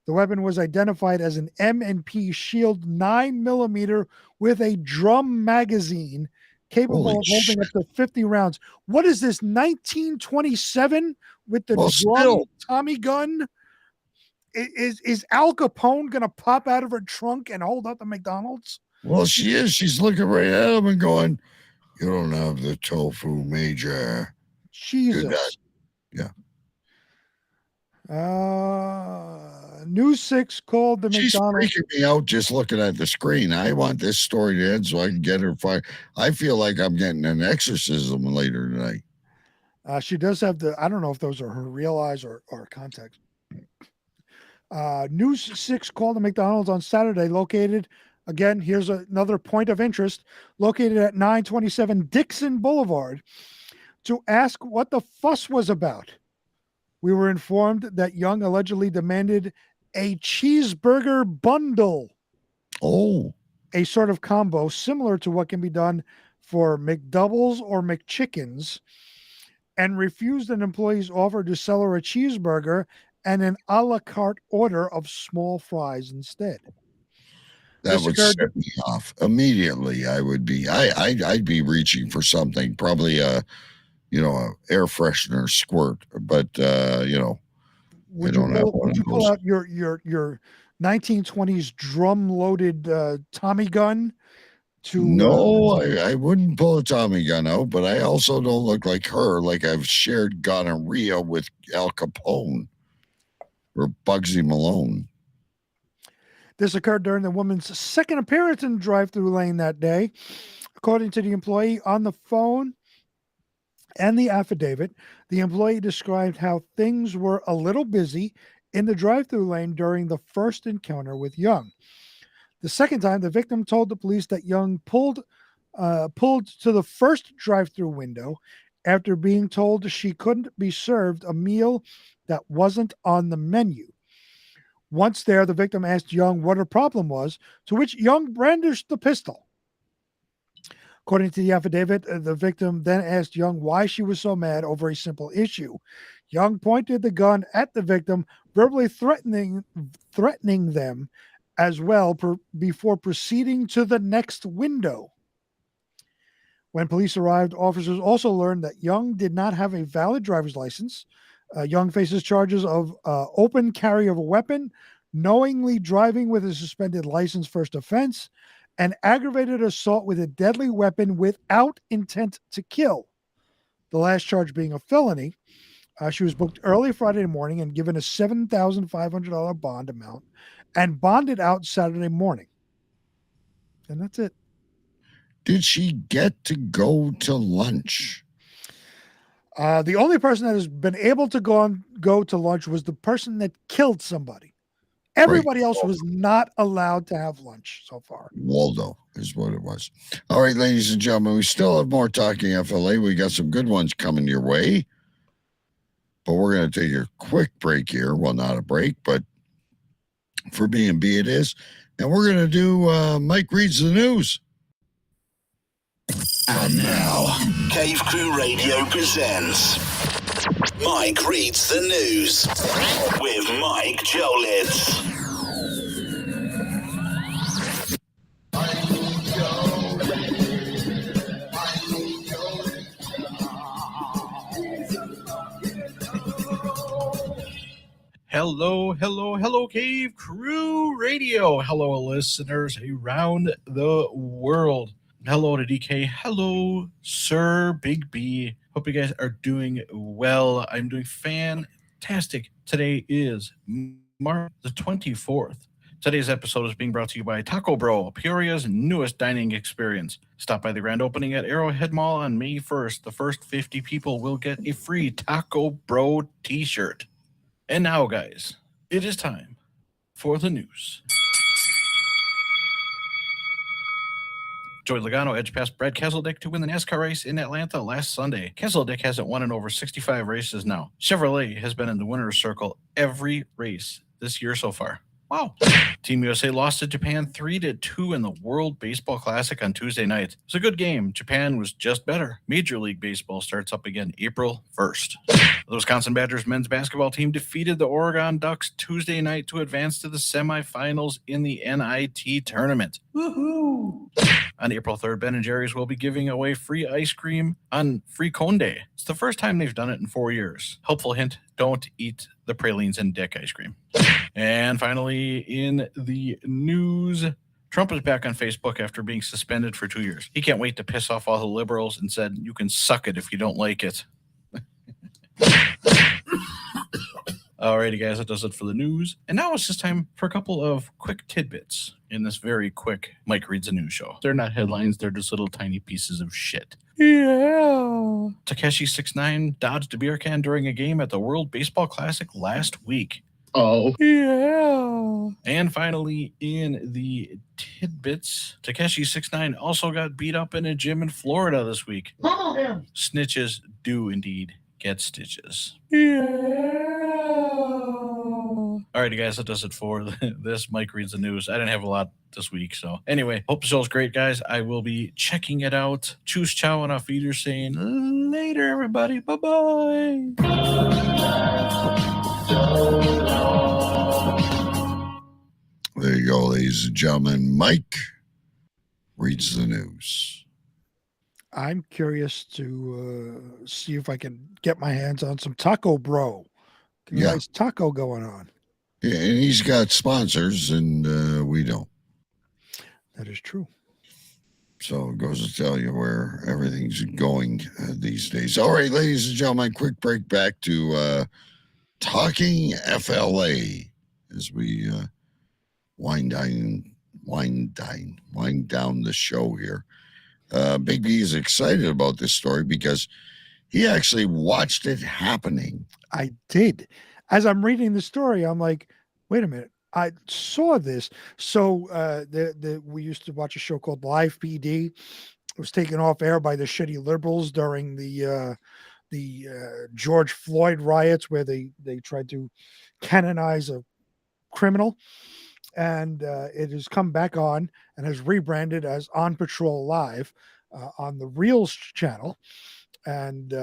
The weapon was identified as an M&P Shield 9mm with a drum magazine capable of holding up to 50 rounds. What is this, 1927 with the drum Tommy gun? Is Al Capone going to pop out of her trunk and hold up the McDonald's? Well, she is. She's looking right at him and going, "You don't have the tofu, Major." Jesus. Yeah. News 6 called the She's McDonald's. freaking me out just looking at the screen. I want this story to end so I can get her fired. I feel like I'm getting an exorcism later tonight. She does have I don't know if those are her real eyes or contacts. News 6 called the McDonald's on Saturday, located, again, here's another point of interest, located at 927 Dixon Boulevard, to ask what the fuss was about. We were informed that Young allegedly demanded a cheeseburger bundle. Oh. A sort of combo similar to what can be done for McDoubles or McChickens, and refused an employee's offer to sell her a cheeseburger and an a la carte order of small fries instead. That would set me off immediately. I'd be reaching for something, probably a air freshener squirt, but would you pull out your 1920s drum loaded Tommy gun? No, I wouldn't pull a Tommy gun out, but I also don't look like her. Like I've shared gonorrhea with Al Capone or Bugsy Malone. This occurred during the woman's second appearance in drive-thru lane that day. According to the employee on the phone and the affidavit, the employee described how things were a little busy in the drive-thru lane during the first encounter with Young. The second time, the victim told the police that Young pulled to the first drive-thru window after being told she couldn't be served a meal that wasn't on the menu. Once there, the victim asked Young what her problem was, to which Young brandished the pistol. According to the affidavit, the victim then asked Young why she was so mad over a simple issue. Young pointed the gun at the victim, verbally threatening them as well before proceeding to the next window. When police arrived, officers also learned that Young did not have a valid driver's license. Young faces charges of open carry of a weapon, knowingly driving with a suspended license, first offense, and aggravated assault with a deadly weapon without intent to kill. The last charge being a felony. She was booked early Friday morning and given a $7,500 bond amount and bonded out Saturday morning. And that's it. Did she get to go to lunch? The only person that has been able to go to lunch was the person that killed somebody. Everybody else was not allowed to have lunch so far. Waldo is what it was. All right, ladies and gentlemen, we still have more Talking FLA. We got some good ones coming your way. But we're going to take a quick break here. Well, not a break, but for B&B it is. And we're going to do Mike Reads the News. And now, Cave Crew Radio presents Mike Reads the News with Mike Jolitz. Hello, Cave Crew Radio. Hello, listeners around the world. Hello to DK. Hello, Sir Big B. Hope you guys are doing well. I'm doing fantastic. Today is March the 24th. Today's episode is being brought to you by Taco Bro, Peoria's newest dining experience. Stop by the grand opening at Arrowhead Mall on May 1st. The first 50 people will get a free Taco Bro t-shirt. And now, guys, it is time for the news. Joey Logano edged past Brad Keselowski to win the NASCAR race in Atlanta last Sunday. Keselowski hasn't won in over 65 races now. Chevrolet has been in the winner's circle every race this year so far. Wow. Team USA lost to Japan 3-2 in the World Baseball Classic on Tuesday night. It was a good game. Japan was just better. Major League Baseball starts up again April 1st. The Wisconsin Badgers men's basketball team defeated the Oregon Ducks Tuesday night to advance to the semifinals in the NIT tournament. Woohoo! On April 3rd, Ben & Jerry's will be giving away free ice cream on Free Cone Day. It's the first time they've done it in 4 years. Helpful hint, don't eat the pralines and dick ice cream. And finally, in the news, Trump is back on Facebook after being suspended for 2 years. He can't wait to piss off all the liberals and said, you can suck it if you don't like it. Alrighty, guys, that does it for the news. And now it's just time for a couple of quick tidbits in this very quick Mike Reads a News show. They're not headlines, they're just little tiny pieces of shit. Yeah. Takeshi 6ix9ine dodged a beer can during a game at the World Baseball Classic last week. Oh. Yeah. And finally, in the tidbits, Takeshi 6ix9ine also got beat up in a gym in Florida this week. Oh, yeah. Snitches do indeed get stitches. Yeah. Alrighty, guys, that does it for this Mike Reads the News. I didn't have a lot this week, so anyway, hope the show's great, guys. I will be checking it out. Choose chow and auf Wiedersehen. Later, everybody. Bye-bye. There you go, ladies and gentlemen. Mike Reads the News. I'm curious to see if I can get my hands on some Taco Bro. Nice taco going on. Yeah, and he's got sponsors, and we don't. That is true. So it goes to tell you where everything's going these days. All right, ladies and gentlemen, quick break back to Talking FLA as we wind down the show here. Big B is excited about this story because he actually watched it happening. I did. As I'm reading the story, I'm like, wait a minute. I saw this. So we used to watch a show called Live PD. It was taken off air by the shitty liberals during the George Floyd riots, where they tried to canonize a criminal. And it has come back on and has rebranded as On Patrol Live on the Reels channel. And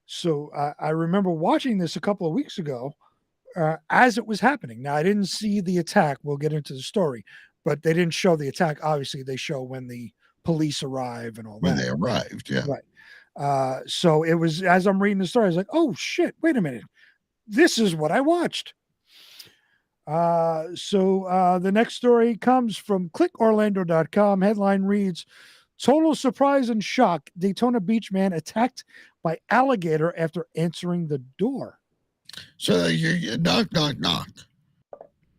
so I remember watching this a couple of weeks ago as it was happening. Now, I didn't see the attack. We'll get into the story, but they didn't show the attack. Obviously, they show when the police arrive and all that. When they arrived, yeah. Right. So it was, as I'm reading the story, I was like, oh, shit, wait a minute. This is what I watched. So the next story comes from clickorlando.com. Headline reads, total surprise and shock. Daytona Beach man attacked by alligator after answering the door. So you knock, knock, knock.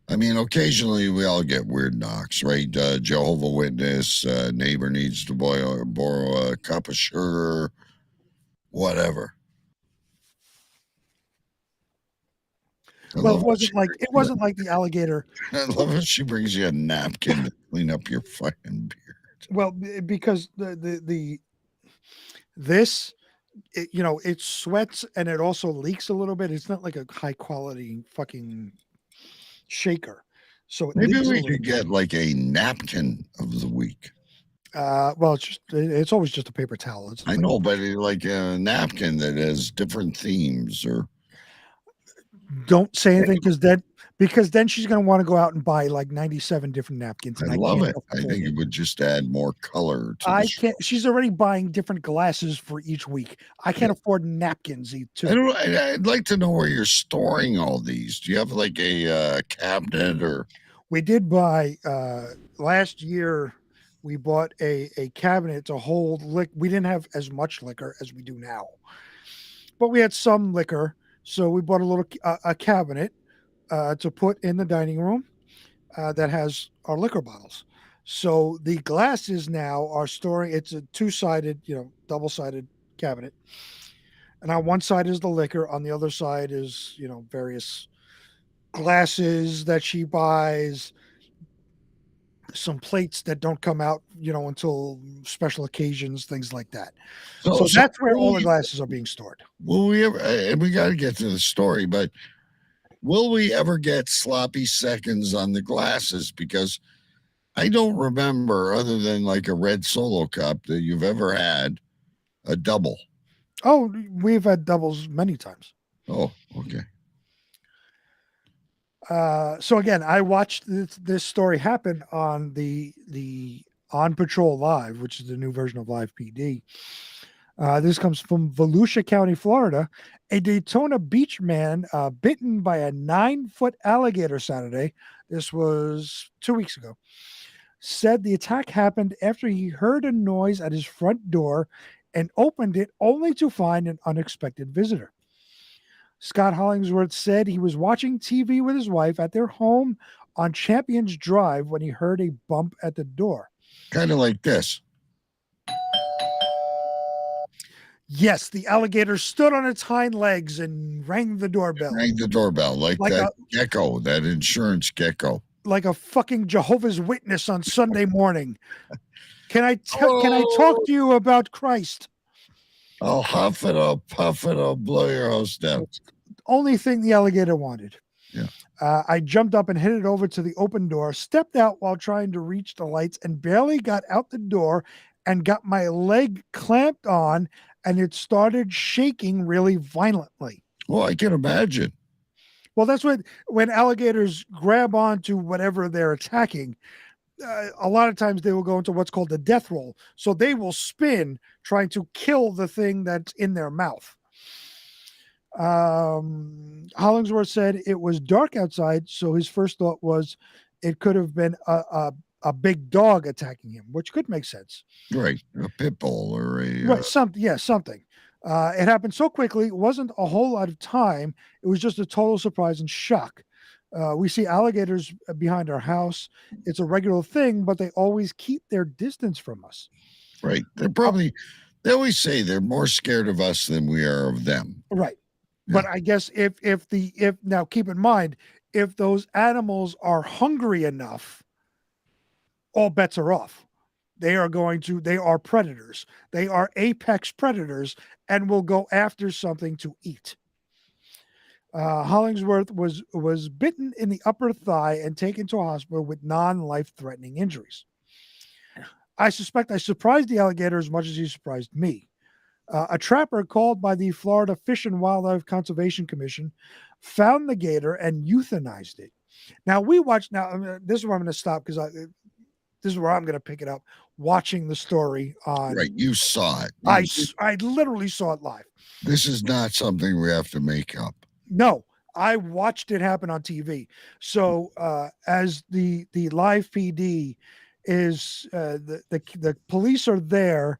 I mean, occasionally we all get weird knocks, right? Jehovah Witness, neighbor needs to borrow a cup of sugar, whatever. Well, it wasn't like the alligator. I love how she brings you a napkin to clean up your fucking beard. Well, because this, it sweats and it also leaks a little bit. It's not like a high quality fucking shaker, so it Maybe leaks a we little could bit. get like a napkin of the week. Well, it's always just a paper towel. I know, but like a napkin that has different themes, or don't say anything because then she's going to want to go out and buy like 97 different napkins, and I I love can't it. I afford think it. it would just add more color to the I show. can't. She's already buying different glasses for each week. I can't afford napkins too. I'd like to know where you're storing all these. Do you have like a cabinet or? We did buy last year. We bought a cabinet to hold we didn't have as much liquor as we do now, but we had some liquor, so we bought a cabinet to put in the dining room that has our liquor bottles. So the glasses now are storing. It's a two-sided, double-sided cabinet, and on one side is the liquor, on the other side is various glasses that she buys, some plates that don't come out until special occasions, things like that. So that's where all the glasses are being stored. Will we ever? And we got to get to the story, but will we ever get sloppy seconds on the glasses? Because I don't remember, other than like a red Solo cup, that you've ever had a double. Oh, we've had doubles many times. Oh, okay. So again, I watched this story happen on the On Patrol Live, which is the new version of Live PD. This comes from Volusia County, Florida. A Daytona Beach man bitten by a 9-foot alligator Saturday. This was 2 weeks ago. Said the attack happened after he heard a noise at his front door and opened it only to find an unexpected visitor. Scott Hollingsworth said he was watching TV with his wife at their home on Champions Drive when he heard a bump at the door. Kind of like this. Yes, the alligator stood on its hind legs and rang the doorbell. Rang the doorbell like that gecko, that insurance gecko. Like a fucking Jehovah's Witness on Sunday morning. Can I talk to you about Christ? I'll huff it, I'll puff it, I'll blow your house down. Only thing the alligator wanted. Yeah. I jumped up and headed over to the open door, stepped out while trying to reach the lights, and barely got out the door and got my leg clamped on, and it started shaking really violently. Well, I can imagine. Well, that's when alligators grab onto whatever they're attacking, a lot of times they will go into what's called the death roll. So they will spin trying to kill the thing that's in their mouth. Hollingsworth said it was dark outside, so his first thought was it could have been a big dog attacking him, which could make sense. Right, a pit bull or a right, something. It happened so quickly; it wasn't a whole lot of time. It was just a total surprise and shock. We see alligators behind our house. It's a regular thing, but they always keep their distance from us. Right. They always say they're more scared of us than we are of them. Right. Yeah. But I guess if now keep in mind, if those animals are hungry enough, all bets are off. They are predators. They are apex predators and will go after something to eat. Hollingsworth was bitten in the upper thigh and taken to a hospital with non-life-threatening injuries. I suspect I surprised the alligator as much as he surprised me. A trapper called by the Florida Fish and Wildlife Conservation Commission found the gator and euthanized it. Now we watched. Now this is where I'm going to stop because this is where I'm going to pick it up. Watching the story on. Right, you saw it. I literally saw it live. This is not something we have to make up. No, I watched it happen on TV. So as the live PD is the police are there,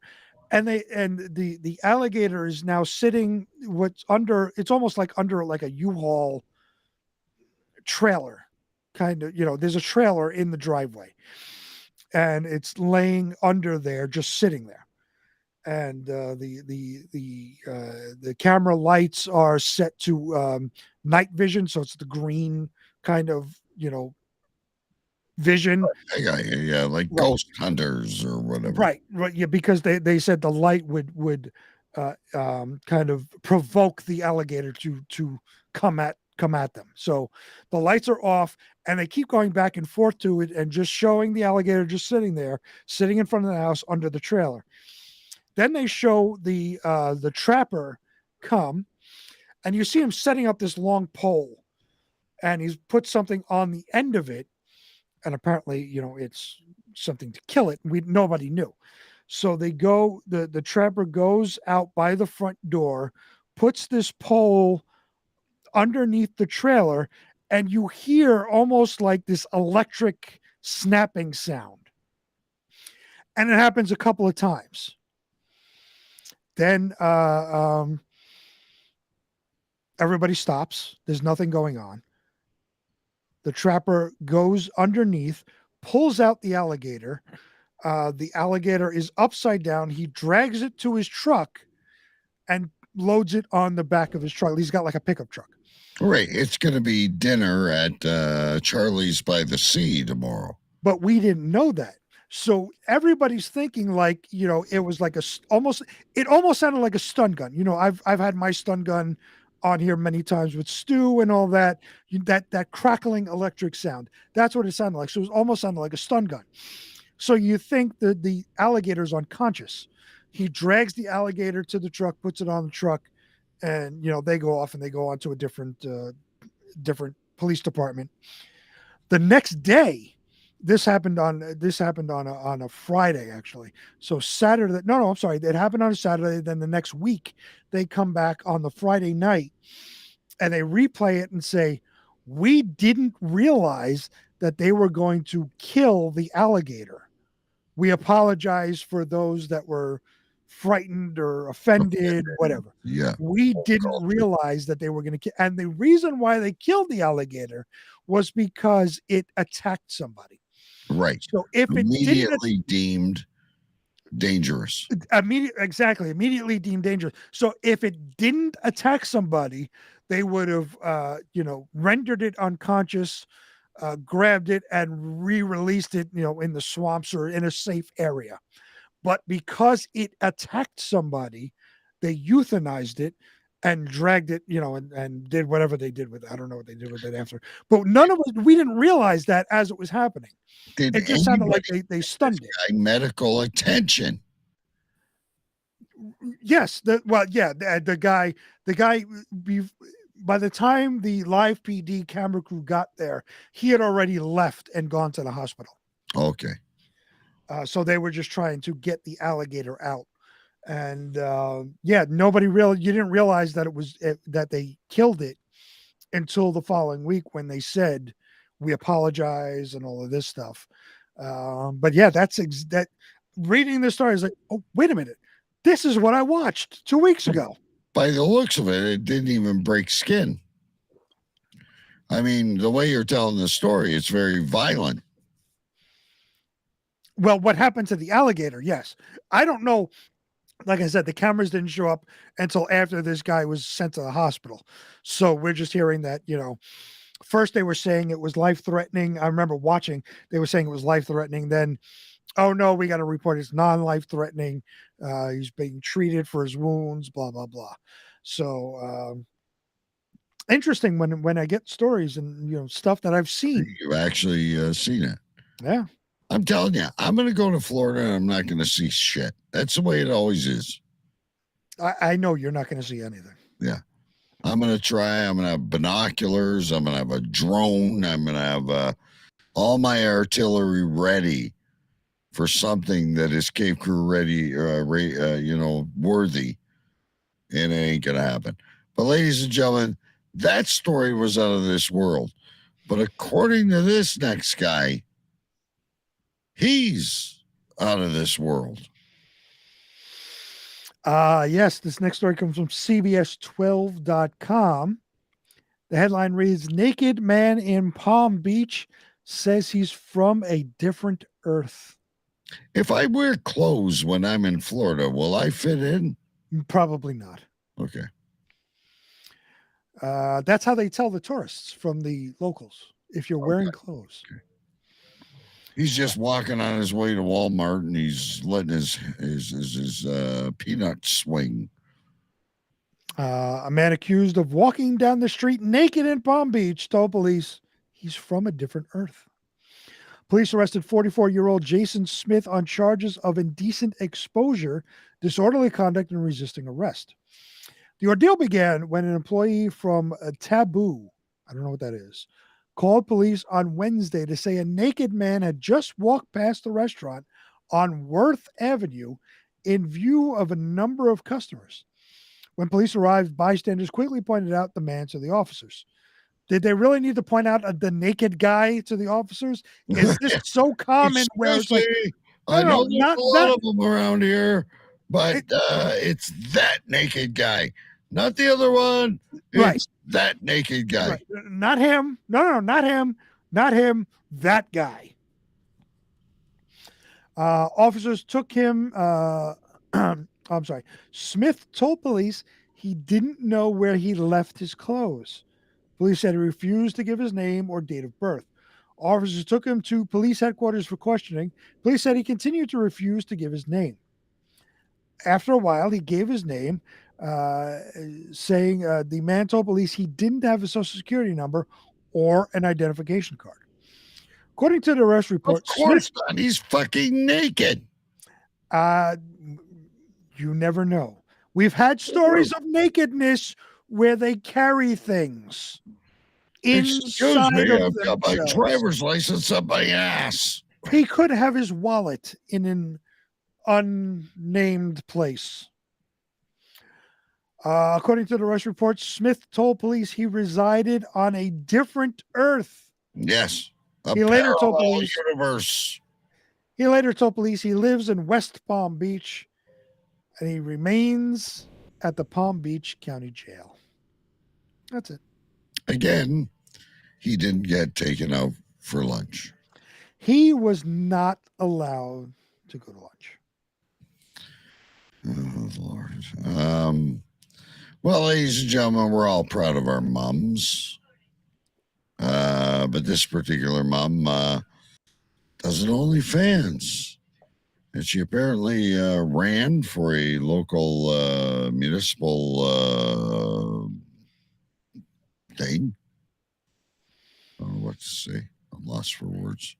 and the alligator is now sitting it's almost like under like a U-Haul trailer, kind of, there's a trailer in the driveway, and it's laying under there, just sitting there. and the camera lights are set to night vision, so it's the green kind of vision. Yeah, like Right. ghost hunters or whatever. Right, yeah, because they said the light would kind of provoke the alligator to come at them. So the lights are off, and they keep going back and forth to it, and just showing the alligator just sitting there, sitting in front of the house under the trailer. Then they show the trapper come, and you see him setting up this long pole, and he's put something on the end of it, and apparently, it's something to kill it. Nobody knew. So they go, the trapper goes out by the front door, puts this pole underneath the trailer, and you hear almost like this electric snapping sound. And it happens a couple of times. Then everybody stops. There's nothing going on. The trapper goes underneath, pulls out the alligator. The alligator is upside down. He drags it to his truck and loads it on the back of his truck. He's got like a pickup truck. Right. It's going to be dinner at Charlie's by the Sea tomorrow. But we didn't know that. So everybody's thinking like, it was like it almost sounded like a stun gun. I've had my stun gun on here many times with Stu and all that. That crackling electric sound. That's what it sounded like. So it almost sounded like a stun gun. So you think that the alligator's unconscious. He drags the alligator to the truck, puts it on the truck, and they go off and they go on to a different police department. The next day, this happened on a Friday, actually. So Saturday, no, I'm sorry, it happened on a Saturday. Then the next week, they come back on the Friday night and they replay it and say, we didn't realize that they were going to kill the alligator. We apologize for those that were frightened or offended, whatever. Yeah. We didn't realize that they were going to kill. And the reason why they killed the alligator was because it attacked somebody. Right. So if it immediately deemed dangerous. Immediately deemed dangerous. So if it didn't attack somebody, they would have, rendered it unconscious, grabbed it and re-released it, in the swamps or in a safe area. But because it attacked somebody, they euthanized it and dragged it, and did whatever they did with it. I don't know what they did with it after. But we didn't realize that as it was happening. It just sounded like they stunned it. Medical attention. Yes. The guy, by the time the live PD camera crew got there, he had already left and gone to the hospital. Okay. So they were just trying to get the alligator out. And you didn't realize that that they killed it until the following week when they said, we apologize and all of this stuff. But yeah, that reading this story is like, oh, wait a minute. This is what I watched 2 weeks ago. By the looks of it, it didn't even break skin. I mean, the way you're telling the story, it's very violent. Well, what happened to the alligator? Yes. I don't know. Like I said, the cameras didn't show up until after this guy was sent to the hospital. So we're just hearing that, first they were saying it was life-threatening. I remember watching, they were saying it was life-threatening. Then, oh no, we got to report it's non-life-threatening. He's being treated for his wounds, blah, blah, blah. So interesting when I get stories and, stuff that I've seen. You've actually seen it. Yeah. I'm telling you, I'm going to go to Florida and I'm not going to see shit. That's the way it always is. I know you're not going to see anything. Yeah. I'm going to try. I'm going to have binoculars. I'm going to have a drone. I'm going to have all my artillery ready for something that is Cave Crew ready, worthy. And it ain't going to happen. But ladies and gentlemen, that story was out of this world. But according to this next guy, he's out of this world. Yes, this next story comes from CBS12.com. The headline reads, Naked Man in Palm Beach says he's from a different Earth. If I wear clothes when I'm in Florida, will I fit in? Probably not. Okay. That's how they tell the tourists from the locals if you're wearing clothes. He's just walking on his way to Walmart and he's letting his peanuts swing. A man accused of walking down the street naked in Palm Beach told police he's from a different earth. Police arrested 44-year-old Jason Smith on charges of indecent exposure, disorderly conduct, and resisting arrest. The ordeal began when an employee from Taboo, I don't know what that is, called police on Wednesday to say a naked man had just walked past the restaurant on Worth Avenue in view of a number of customers. When police arrived, bystanders quickly pointed out the man to the officers. Did they really need to point out the naked guy to the officers? Is this so common where it's like, I know there's not a lot that. of them around here, but it's that naked guy, not the other one. Right. It's that naked guy. Right. Not him. No, not him. Not him. That guy. Officers took him. I'm sorry. Smith told police he didn't know where he left his clothes. Police said he refused to give his name or date of birth. Officers took him to police headquarters for questioning. Police said he continued to refuse to give his name. After a while, he gave his name, saying the man told police he didn't have a social security number or an identification card. According to the arrest report, of course not. He's fucking naked. You never know. We've had stories of nakedness where they carry things Excuse inside me, of I've got my themselves. driver's license up my ass. He could have his wallet in an unnamed place. According to the arrest report, Smith told police he resided on a different Earth. Yes, a He later told parallel police universe. He later told police he lives in West Palm Beach and he remains at the Palm Beach County Jail. That's it. Again, he didn't get taken out for lunch. He was not allowed to go to lunch. Oh, Lord. Well, ladies and gentlemen, we're all proud of our mums. But this particular mom does an OnlyFans. And she apparently ran for a local municipal thing. I don't know what to say. I'm lost for words.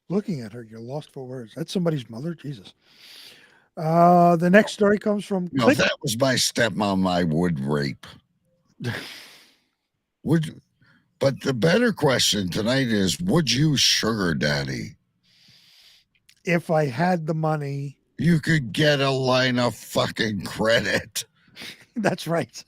Looking at her, you're lost for words. That's somebody's mother? Jesus. The next story comes from... No, if that was my stepmom, I would rape. But the better question tonight is, would you sugar daddy? If I had the money... You could get a line of fucking credit. That's right.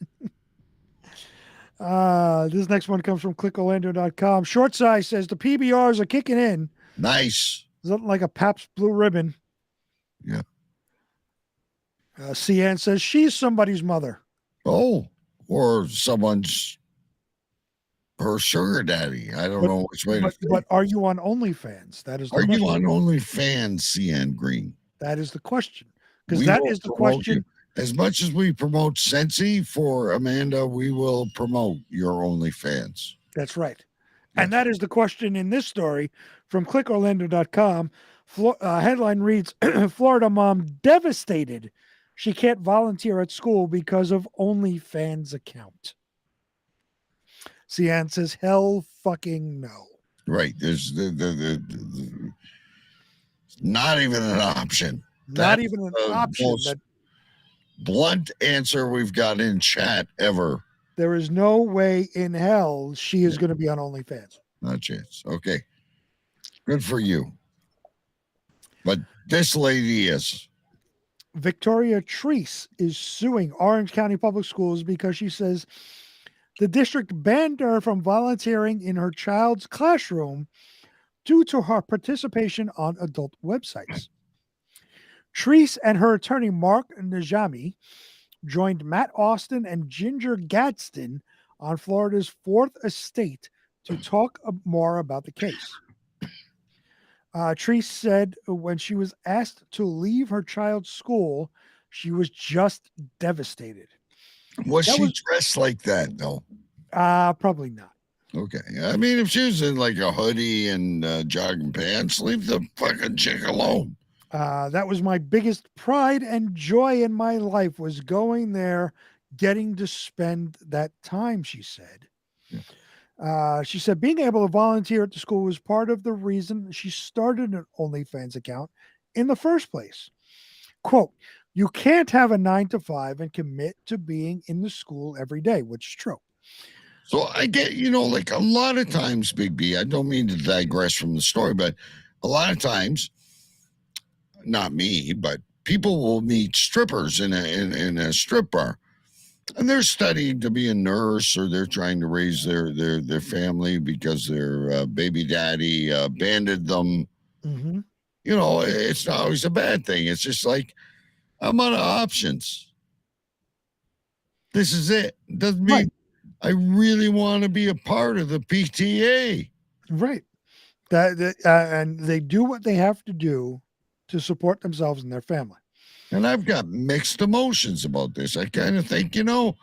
This next one comes from clickorlando.com. Short Size says the PBRs are kicking in. Nice. Something like a Pabst Blue Ribbon. Yeah. CN says she's somebody's mother. Oh, or someone's her sugar daddy. I don't know which way to say. But are you on OnlyFans? That is the question. question. You on OnlyFans, CN Green? That is the question. Because that is the question. You. As much as we promote Sensi for Amanda, we will promote your OnlyFans. That's right. Yes. And that is the question in this story from clickorlando.com. Headline reads, Florida mom devastated. She can't volunteer at school because of OnlyFans account. Cian says, hell fucking no. Right. There's not even an option. Not even an option. That blunt answer we've got in chat ever. There is no way in hell she is going to be on OnlyFans. Not a chance. Okay. Good for you. But this lady is. Victoria Treese is suing Orange County Public Schools because she says the district banned her from volunteering in her child's classroom due to her participation on adult websites. Treese and her attorney, Mark Najami, joined Matt Austin and Ginger Gadsden on Florida's Fourth Estate to talk more about the case. Treese said when she was asked to leave her child's school, she was just devastated. Was That she was dressed like that though? probably not. Okay. I mean, if she was in like a hoodie and jogging pants, leave the fucking chick alone. That was my biggest pride and joy in my life was going there, getting to spend that time, she said. She said being able to volunteer at the school was part of the reason she started an OnlyFans account in the first place. Quote, you can't have a 9 to 5 and commit to being in the school every day, which is true. So I get, like a lot of times, Big B, I don't mean to digress from the story, but a lot of times, not me, but people will meet strippers in a strip bar. And they're studying to be a nurse, or they're trying to raise their family because their baby daddy abandoned them. Mm-hmm. It's not always a bad thing. It's just like, I'm out of options. This is it. Doesn't mean I really want to be a part of the PTA. Right. And they do what they have to do to support themselves and their family. And I've got mixed emotions about this. I kind of think, how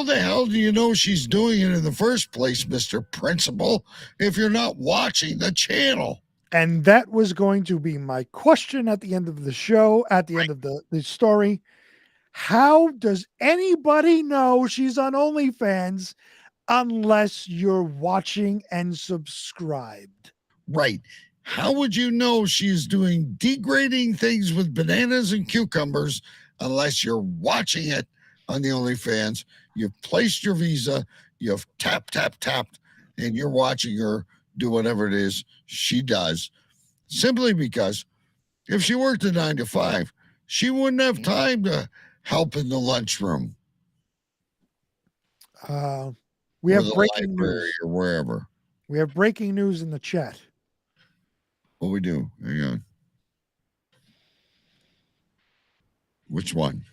the hell do you know she's doing it in the first place, Mr. Principal, if you're not watching the channel? And that was going to be my question at the end of the show, at the end of the story. How does anybody know she's on OnlyFans unless you're watching and subscribed? Right. How would you know she's doing degrading things with bananas and cucumbers unless you're watching it on the OnlyFans? You've placed your visa, you've tapped, and you're watching her do whatever it is she does. Simply because if she worked a 9 to 5, she wouldn't have time to help in the lunchroom. We or have the breaking library news. or wherever. We have breaking news in the chat. What we do? Hang on. Which one?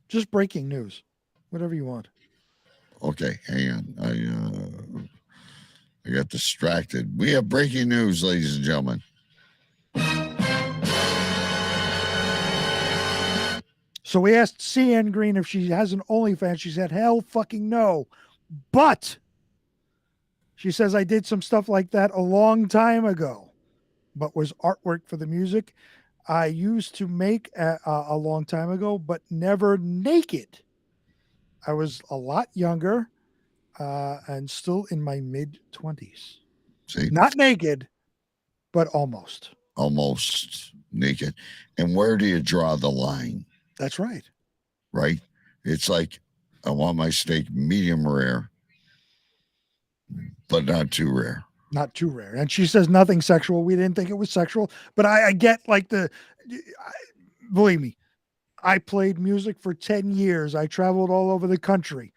Just breaking news. Whatever you want. Okay, hang on. I got distracted. We have breaking news, ladies and gentlemen. So we asked CN Green if she has an OnlyFans. She said, hell fucking no. But she says, I did some stuff like that a long time ago, but was artwork for the music I used to make a long time ago, but never naked. I was a lot younger and still in my mid-20s. See? Not naked, but almost. Almost naked. And where do you draw the line? That's right. Right? It's like, I want my steak medium rare, but not too rare. Not too rare. And she says nothing sexual. We didn't think it was sexual, but I get like believe me, I played music for 10 years. I traveled all over the country.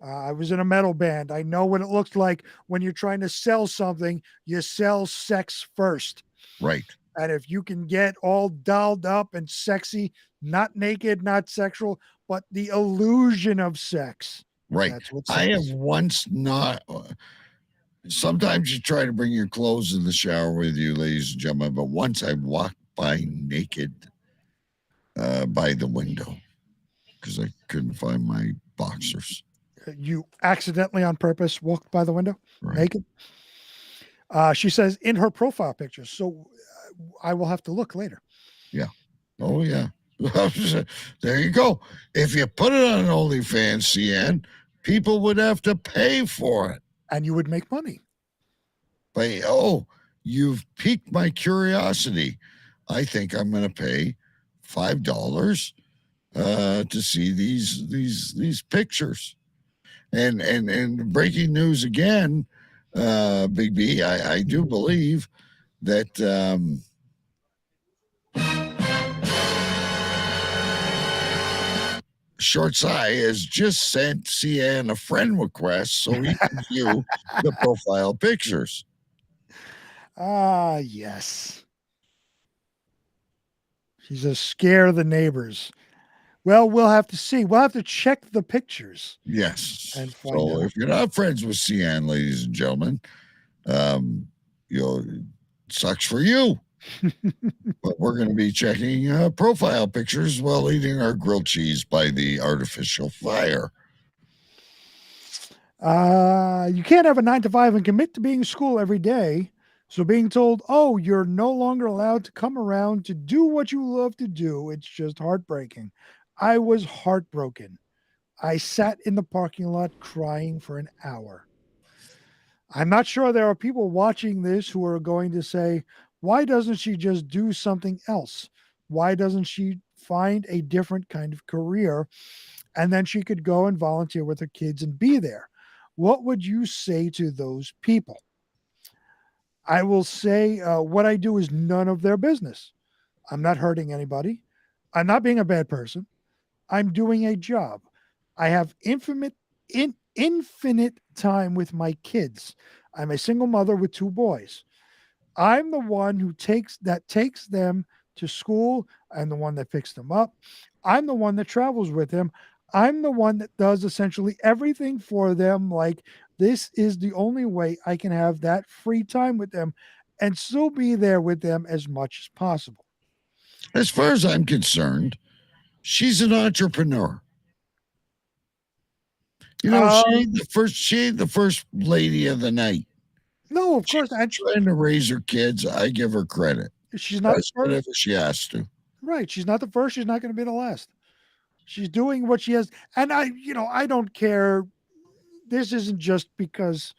I was in a metal band. I know what it looks like when you're trying to sell something. You sell sex first. Right. And if you can get all dolled up and sexy, not naked, not sexual, but the illusion of sex. Right. That's what I have once not. Sometimes you try to bring your clothes in the shower with you, ladies and gentlemen, but once I walked by naked by the window because I couldn't find my boxers. You accidentally on purpose walked by the window naked? She says in her profile pictures. So I will have to look later. Yeah. Oh, yeah. There you go. If you put it on OnlyFans, CN, people would have to pay for it. And you would make money. But, you've piqued my curiosity. I think I'm going to pay $5 to see these pictures. And breaking news again, Big B, I do believe that Short Sai has just sent CN a friend request so he can view the profile pictures. Yes. She says, scare the neighbors. Well, we'll have to see. We'll have to check the pictures. Yes. And find so out. if you're not friends with CN, ladies and gentlemen, sucks for you. But we're going to be checking profile pictures while eating our grilled cheese by the artificial fire. You can't have a 9 to 5 and commit to being in school every day. So being told, oh, you're no longer allowed to come around to do what you love to do, it's just heartbreaking. I was heartbroken. I sat in the parking lot crying for an hour. I'm not sure there are people watching this who are going to say, why doesn't she just do something else? Why doesn't she find a different kind of career? And then she could go and volunteer with her kids and be there. What would you say to those people? I will say what I do is none of their business. I'm not hurting anybody. I'm not being a bad person. I'm doing a job. I have infinite time with my kids. I'm a single mother with 2 boys. I'm the one who takes them to school. I'm the one that picks them up. I'm the one that travels with them. I'm the one that does essentially everything for them. Like, this is the only way I can have that free time with them and still be there with them as much as possible. As far as I'm concerned, she's an entrepreneur. She ain't the first lady of the night. No, of course. She's trying to raise her kids. I give her credit. She's not whatever she has to. Right. She's not the first. She's not going to be the last. She's doing what she has. And I don't care. This isn't just because,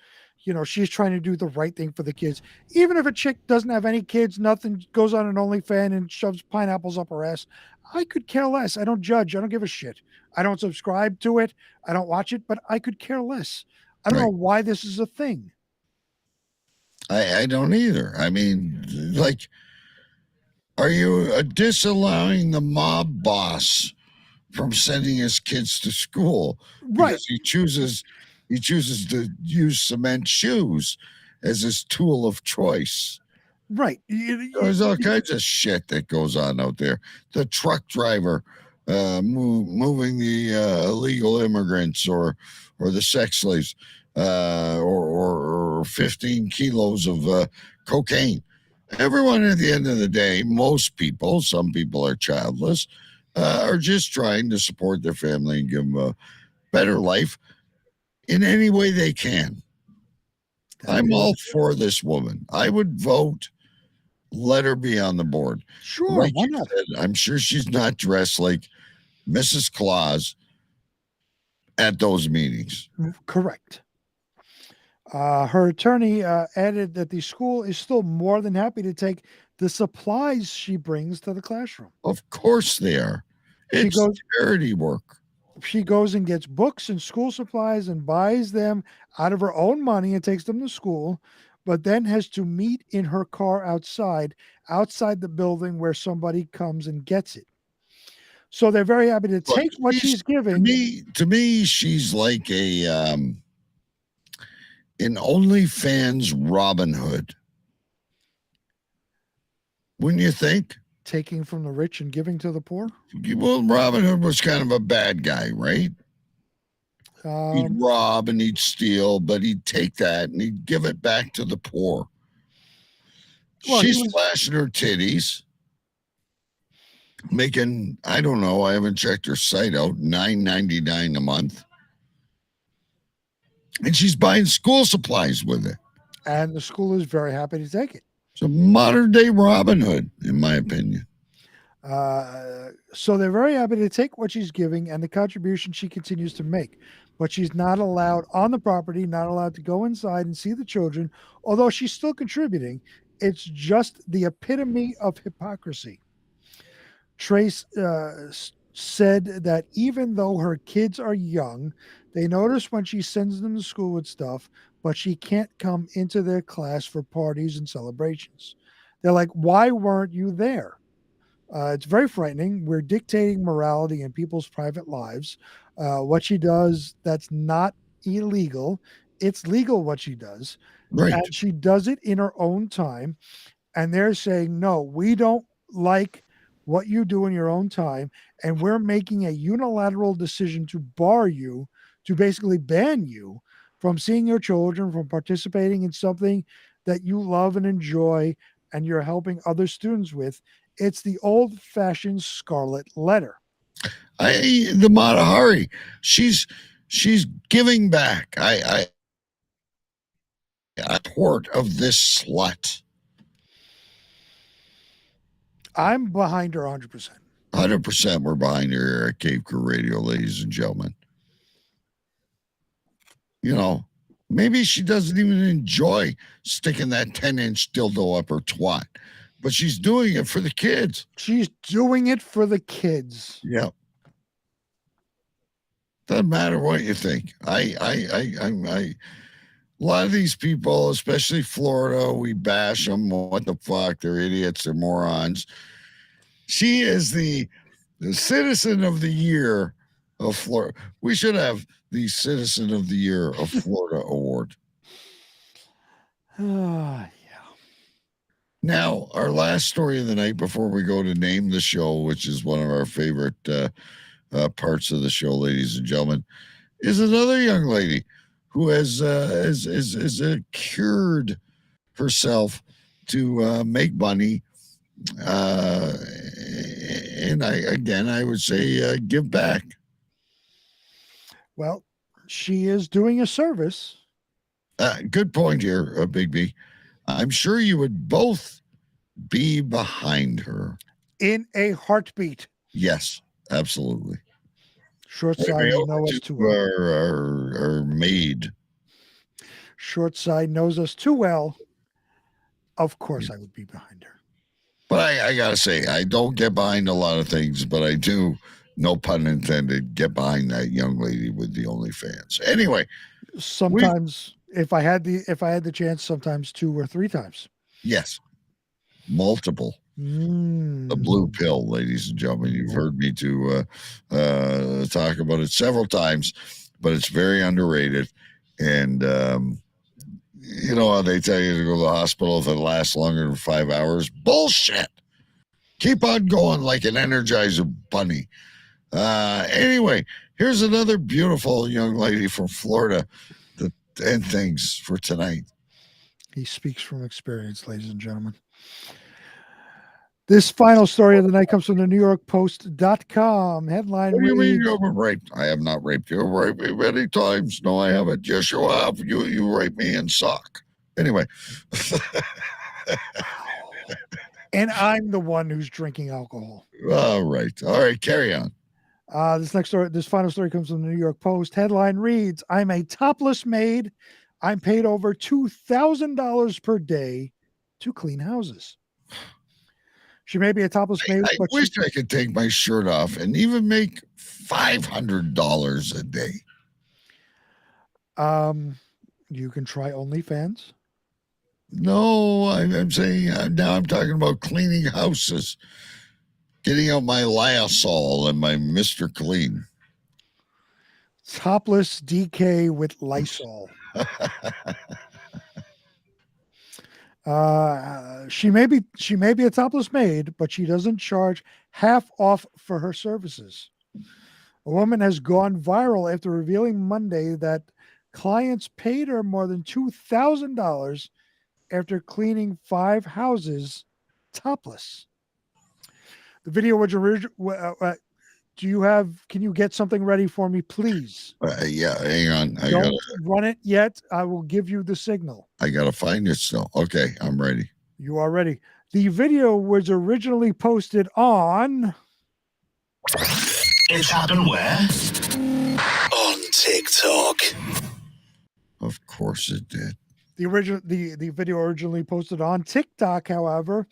she's trying to do the right thing for the kids. Even if a chick doesn't have any kids, nothing, goes on an OnlyFans and shoves pineapples up her ass, I could care less. I don't judge. I don't give a shit. I don't subscribe to it. I don't watch it, but I could care less. I don't know why this is a thing. I don't either. I mean, like, are you disallowing the mob boss from sending his kids to school because he chooses to use cement shoes as his tool of choice? Right. There's all kinds of shit that goes on out there. The truck driver moving the illegal immigrants or the sex slaves or 15 kilos of cocaine. Everyone at the end of the day, most people, some people are childless, are just trying to support their family and give them a better life in any way they can. I'm all for this woman. I would vote. Let her be on the board. Sure, like why not? Said, I'm sure she's not dressed like Mrs. Claus at those meetings. Correct. Her attorney added that the school is still more than happy to take the supplies she brings to the classroom. Of course they are. It's charity work. She goes and gets books and school supplies and buys them out of her own money and takes them to school, but then has to meet in her car outside the building where somebody comes and gets it. So they're very happy to take what she's giving. To me, she's like an OnlyFans Robin Hood. Wouldn't you think? Taking from the rich and giving to the poor? Well, Robin Hood was kind of a bad guy, right? He'd rob and he'd steal, but he'd take that and he'd give it back to the poor. Well, she's flashing her titties, making, I don't know, I haven't checked her site out, $9.99 a month. And she's buying school supplies with it. And the school is very happy to take it. It's a modern day Robin Hood, in my opinion. So they're very happy to take what she's giving and the contribution she continues to make. But she's not allowed on the property, not allowed to go inside and see the children, although she's still contributing. It's just the epitome of hypocrisy. Trace said that even though her kids are young, they notice when she sends them to school with stuff, but she can't come into their class for parties and celebrations. They're like, why weren't you there? It's very frightening. We're dictating morality in people's private lives. What she does, that's not illegal. It's legal what she does. Right. And she does it in her own time. And they're saying, no, we don't like what you do in your own time. And we're making a unilateral decision to bar you, to basically ban you from seeing your children, from participating in something that you love and enjoy and you're helping other students with, it's the old-fashioned scarlet letter. The Matahari, she's giving back. I support of this slut. I'm behind her 100%. 100% we're behind her here at Cave Crew Radio, ladies and gentlemen. You know, maybe she doesn't even enjoy sticking that 10-inch dildo up her twat, but she's doing it for the kids. She's doing it for the kids. Yep. Doesn't matter what you think. A lot of these people, especially Florida, we bash them. What the fuck? They're idiots. They're morons. She is the citizen of the year of Florida. We should have the citizen of the year of Florida award. Yeah. Now, our last story of the night before we go to name the show, which is one of our favorite parts of the show, ladies and gentlemen, is another young lady who has cured herself to make money. And I would say give back. Well, she is doing a service. Good point here, Big B. I'm sure you would both be behind her. In a heartbeat. Yes, absolutely. Short side, you know us too well. Our maid. Short side knows us too well. Of course, I would be behind her. But I gotta say, I don't get behind a lot of things, but I do, no pun intended, get behind that young lady with the OnlyFans. Anyway, sometimes if I had the chance, sometimes 2 or 3 times. Yes, multiple. The blue pill, ladies and gentlemen. You've heard me talk about it several times, but it's very underrated. And you know how they tell you to go to the hospital if it lasts longer than 5 hours? Bullshit. Keep on going like an Energizer bunny. Anyway, here's another beautiful young lady from Florida to end things for tonight. He speaks from experience, ladies and gentlemen. This final story of the night comes from the NewYorkPost.com. Headline What do you mean reads, you haven't raped? I have not raped you. You've raped me many times. No, I haven't. Yes, you have. You raped me in sock. Anyway. and I'm the one who's drinking alcohol. All right. Carry on. This final story comes from the New York Post. Headline reads, I'm a topless maid. I'm paid over $2,000 per day to clean houses. She may be a topless maid, I wish I could take my shirt off and even make $500 a day. You can try OnlyFans. No, I'm saying now I'm talking about cleaning houses, getting out my Lysol and my Mr. Clean. Topless DK with Lysol. She may be a topless maid, but she doesn't charge half off for her services. A woman has gone viral after revealing Monday that clients paid her more than $2,000 after cleaning 5 houses topless. The video was original. Can you get something ready for me, please? Yeah, hang on. Don't run it yet. I will give you the signal. I got to find it still. Okay, I'm ready. You are ready. The video was originally posted on... It's happened where? On TikTok. Of course it did. The video originally posted on TikTok, however,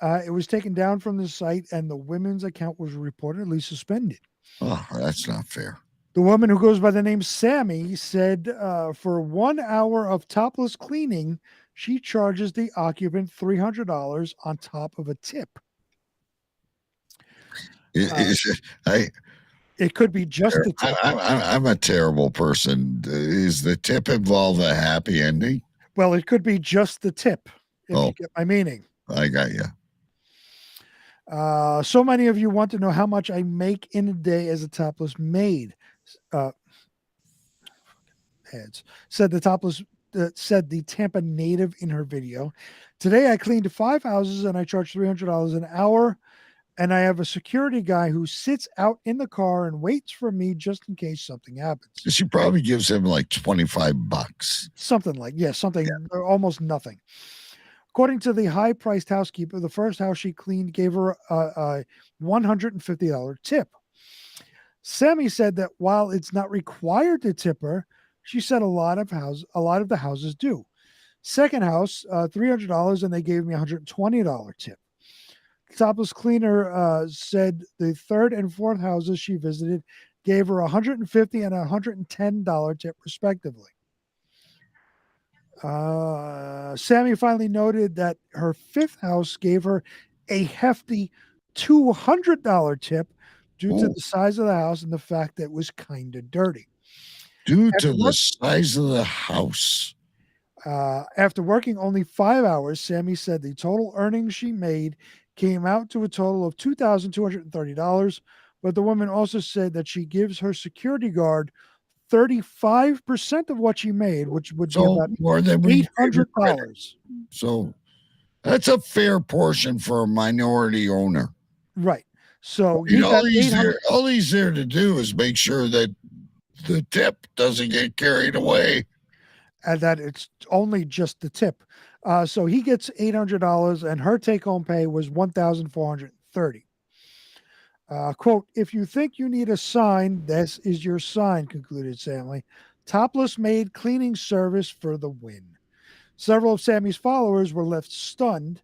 it was taken down from the site and the women's account was reportedly suspended. Oh, that's not fair. The woman who goes by the name Sammy said for 1 hour of topless cleaning, she charges the occupant $300 on top of a tip. It could be just the tip. I'm a terrible person. Is the tip involve a happy ending? Well, it could be just the tip, if you get my meaning. I got you. So many of you want to know how much I make in a day as a topless maid. Said the topless said the Tampa native in her video. Today I cleaned 5 houses and I charged $300 an hour. And I have a security guy who sits out in the car and waits for me just in case something happens. She probably gives him like $25. Something almost nothing. According to the high-priced housekeeper, the first house she cleaned gave her a $150 tip. Sammy said that while it's not required to tip her, she said a lot of the houses do. Second house, $300, and they gave me a $120 tip. Topless cleaner said the third and fourth houses she visited gave her $150 and $110 tip respectively. Sammy finally noted that her fifth house gave her a hefty $200 tip due to the size of the house and the fact that it was kind of dirty. Due to the size of the house. After working only 5 hours, Sammy said the total earnings she made came out to a total of $2,230. But the woman also said that she gives her security guard 35% of what she made, which would be about more than $800. So that's a fair portion for a minority owner. Right. So all he's there to do is make sure that the tip doesn't get carried away. And that it's only just the tip. So he gets $800 and her take-home pay was $1,430. Quote, if you think you need a sign, this is your sign, concluded Sammy. Topless maid cleaning service for the win. Several of Sammy's followers were left stunned.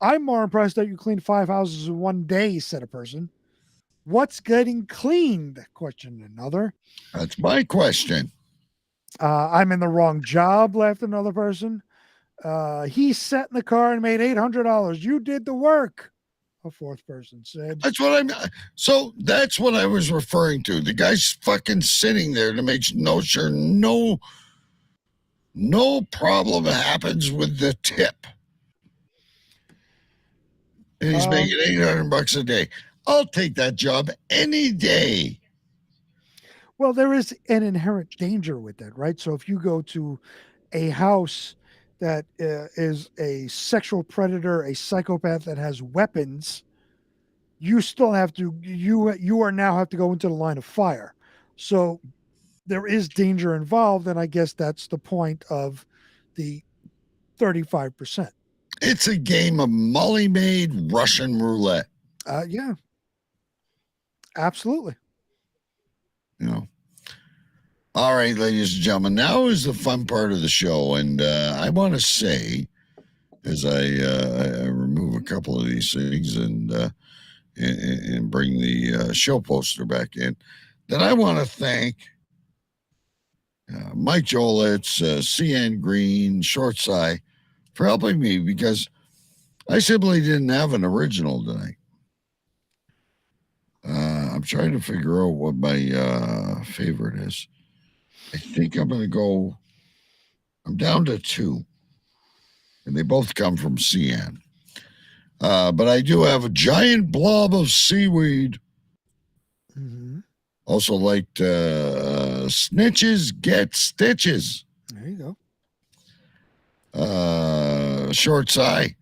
I'm more impressed that you cleaned 5 houses in 1 day, said a person. What's getting cleaned? Questioned another. That's my question. I'm in the wrong job, laughed another person. He sat in the car and made $800. You did the work, a fourth person said. That's what I was referring to. The guy's fucking sitting there to make sure no problem happens with the tip. And he's making $800 a day. I'll take that job any day. Well, there is an inherent danger with that, right? So if you go to a house that is a sexual predator, a psychopath that has weapons, you still have to, you are now have to go into the line of fire. So there is danger involved. And I guess that's the point of the 35%. It's a game of Molly-made Russian roulette. Yeah. Absolutely. All right, ladies and gentlemen, now is the fun part of the show. And I want to say, as I remove a couple of these things and bring the show poster back in, that I want to thank Mike Jolitz, CN Green, Short Side for helping me, because I simply didn't have an original tonight. I'm trying to figure out what my favorite is. I think I'm down to 2, and they both come from CN. But I do have a giant blob of seaweed. Mm-hmm. Also liked snitches get stitches. There you go. Short eye,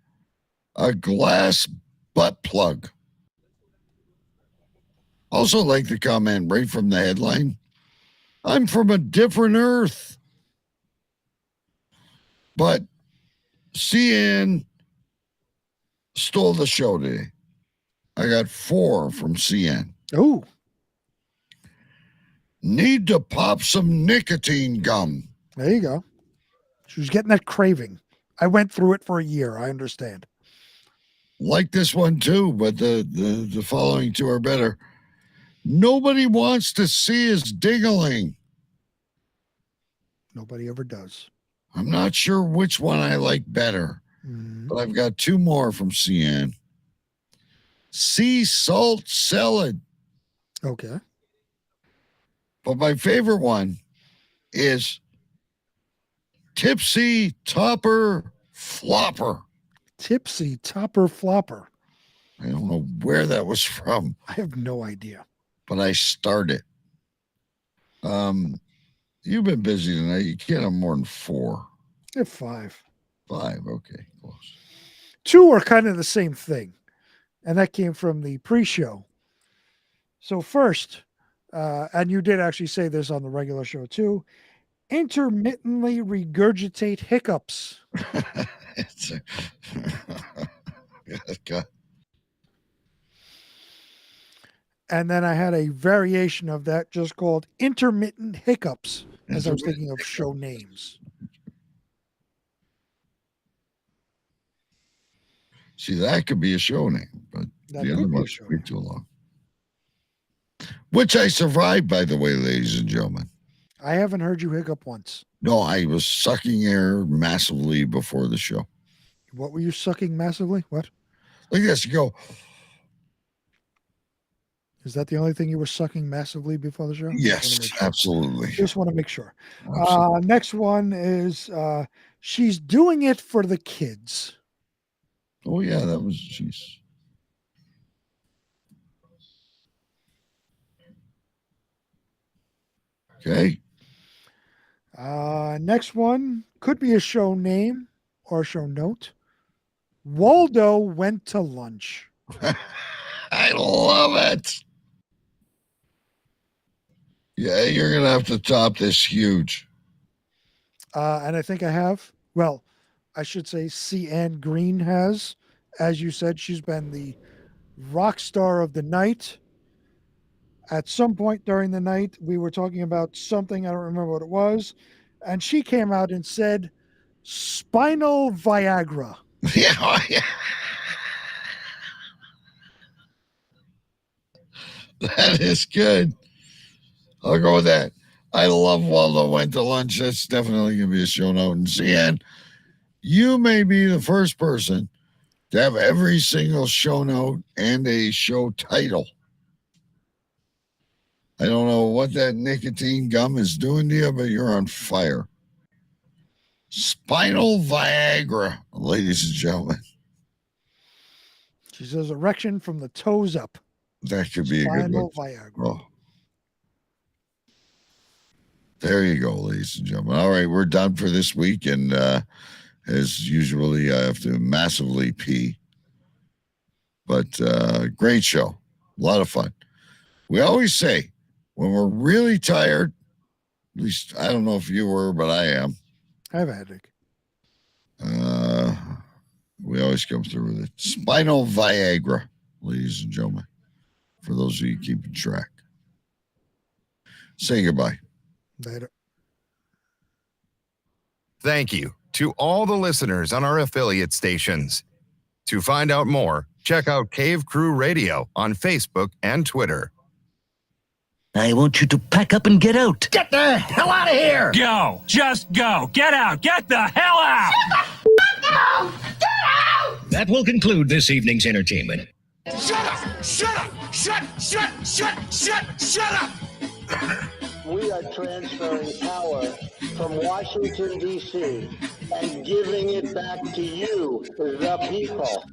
a glass butt plug. Also like the comment right from the headline. I'm from a different earth. But CN stole the show today. I got 4 from CN. Oh. Need to pop some nicotine gum. There you go. She was getting that craving. I went through it for a year. I understand. Like this one too, but the following 2 are better. Nobody wants to see his dingling. Nobody ever does. I'm not sure which one I like better, but I've got 2 more from CN. Sea salt salad. Okay. But my favorite one is tipsy topper flopper. Tipsy topper flopper. I don't know where that was from. I have no idea. But I started. You've been busy tonight. You can't have more than 4. It's 5. 5, okay, close. 2 are kind of the same thing, and that came from the pre-show. So first, and you did actually say this on the regular show too, intermittently regurgitate hiccups. God. And then I had a variation of that just called intermittent hiccups, as I was thinking of show names. See, that could be a show name, but That the other could be a one's show way too long. Which I survived, by the way, ladies and gentlemen. I haven't heard you hiccup once. No, I was sucking air massively before the show. What were you sucking massively? What? Like this, you go. Is that the only thing you were sucking massively before the show? Yes, absolutely. Just want to make sure. Next one is she's doing it for the kids. Oh, yeah, that was, jeez. Okay. Next one could be a show name or a show note. Waldo went to lunch. I love it. Yeah, you're going to have to top this huge. And I think I have. Well, I should say C. Ann Green has. As you said, she's been the rock star of the night. At some point during the night, we were talking about something. I don't remember what it was. And she came out and said, spinal Viagra. Yeah. That is good. I'll go with that. I love Waldo went to lunch. That's definitely going to be a show note. And CN, you may be the first person to have every single show note and a show title. I don't know what that nicotine gum is doing to you, but you're on fire. Spinal Viagra, ladies and gentlemen. She says erection from the toes up. That could be a good one. Spinal Viagra. Oh. There you go, ladies and gentlemen. All right, we're done for this week. And as usually, I have to massively pee. But great show. A lot of fun. We always say, when we're really tired, at least I don't know if you were, but I am. I have a headache. We always come through with it. Spinal Viagra, ladies and gentlemen, for those of you keeping track. Say goodbye. Later. Thank you to all the listeners on our affiliate stations. To find out more, check out Cave Crew Radio on Facebook and Twitter. I want you to pack up and get out. Get the hell out of here! Go! Just go! Get out! Get the hell out! No! Get out! That will conclude this evening's entertainment. Shut up! Shut up! Shut up! We are transferring power from Washington, D.C., and giving it back to you, the people.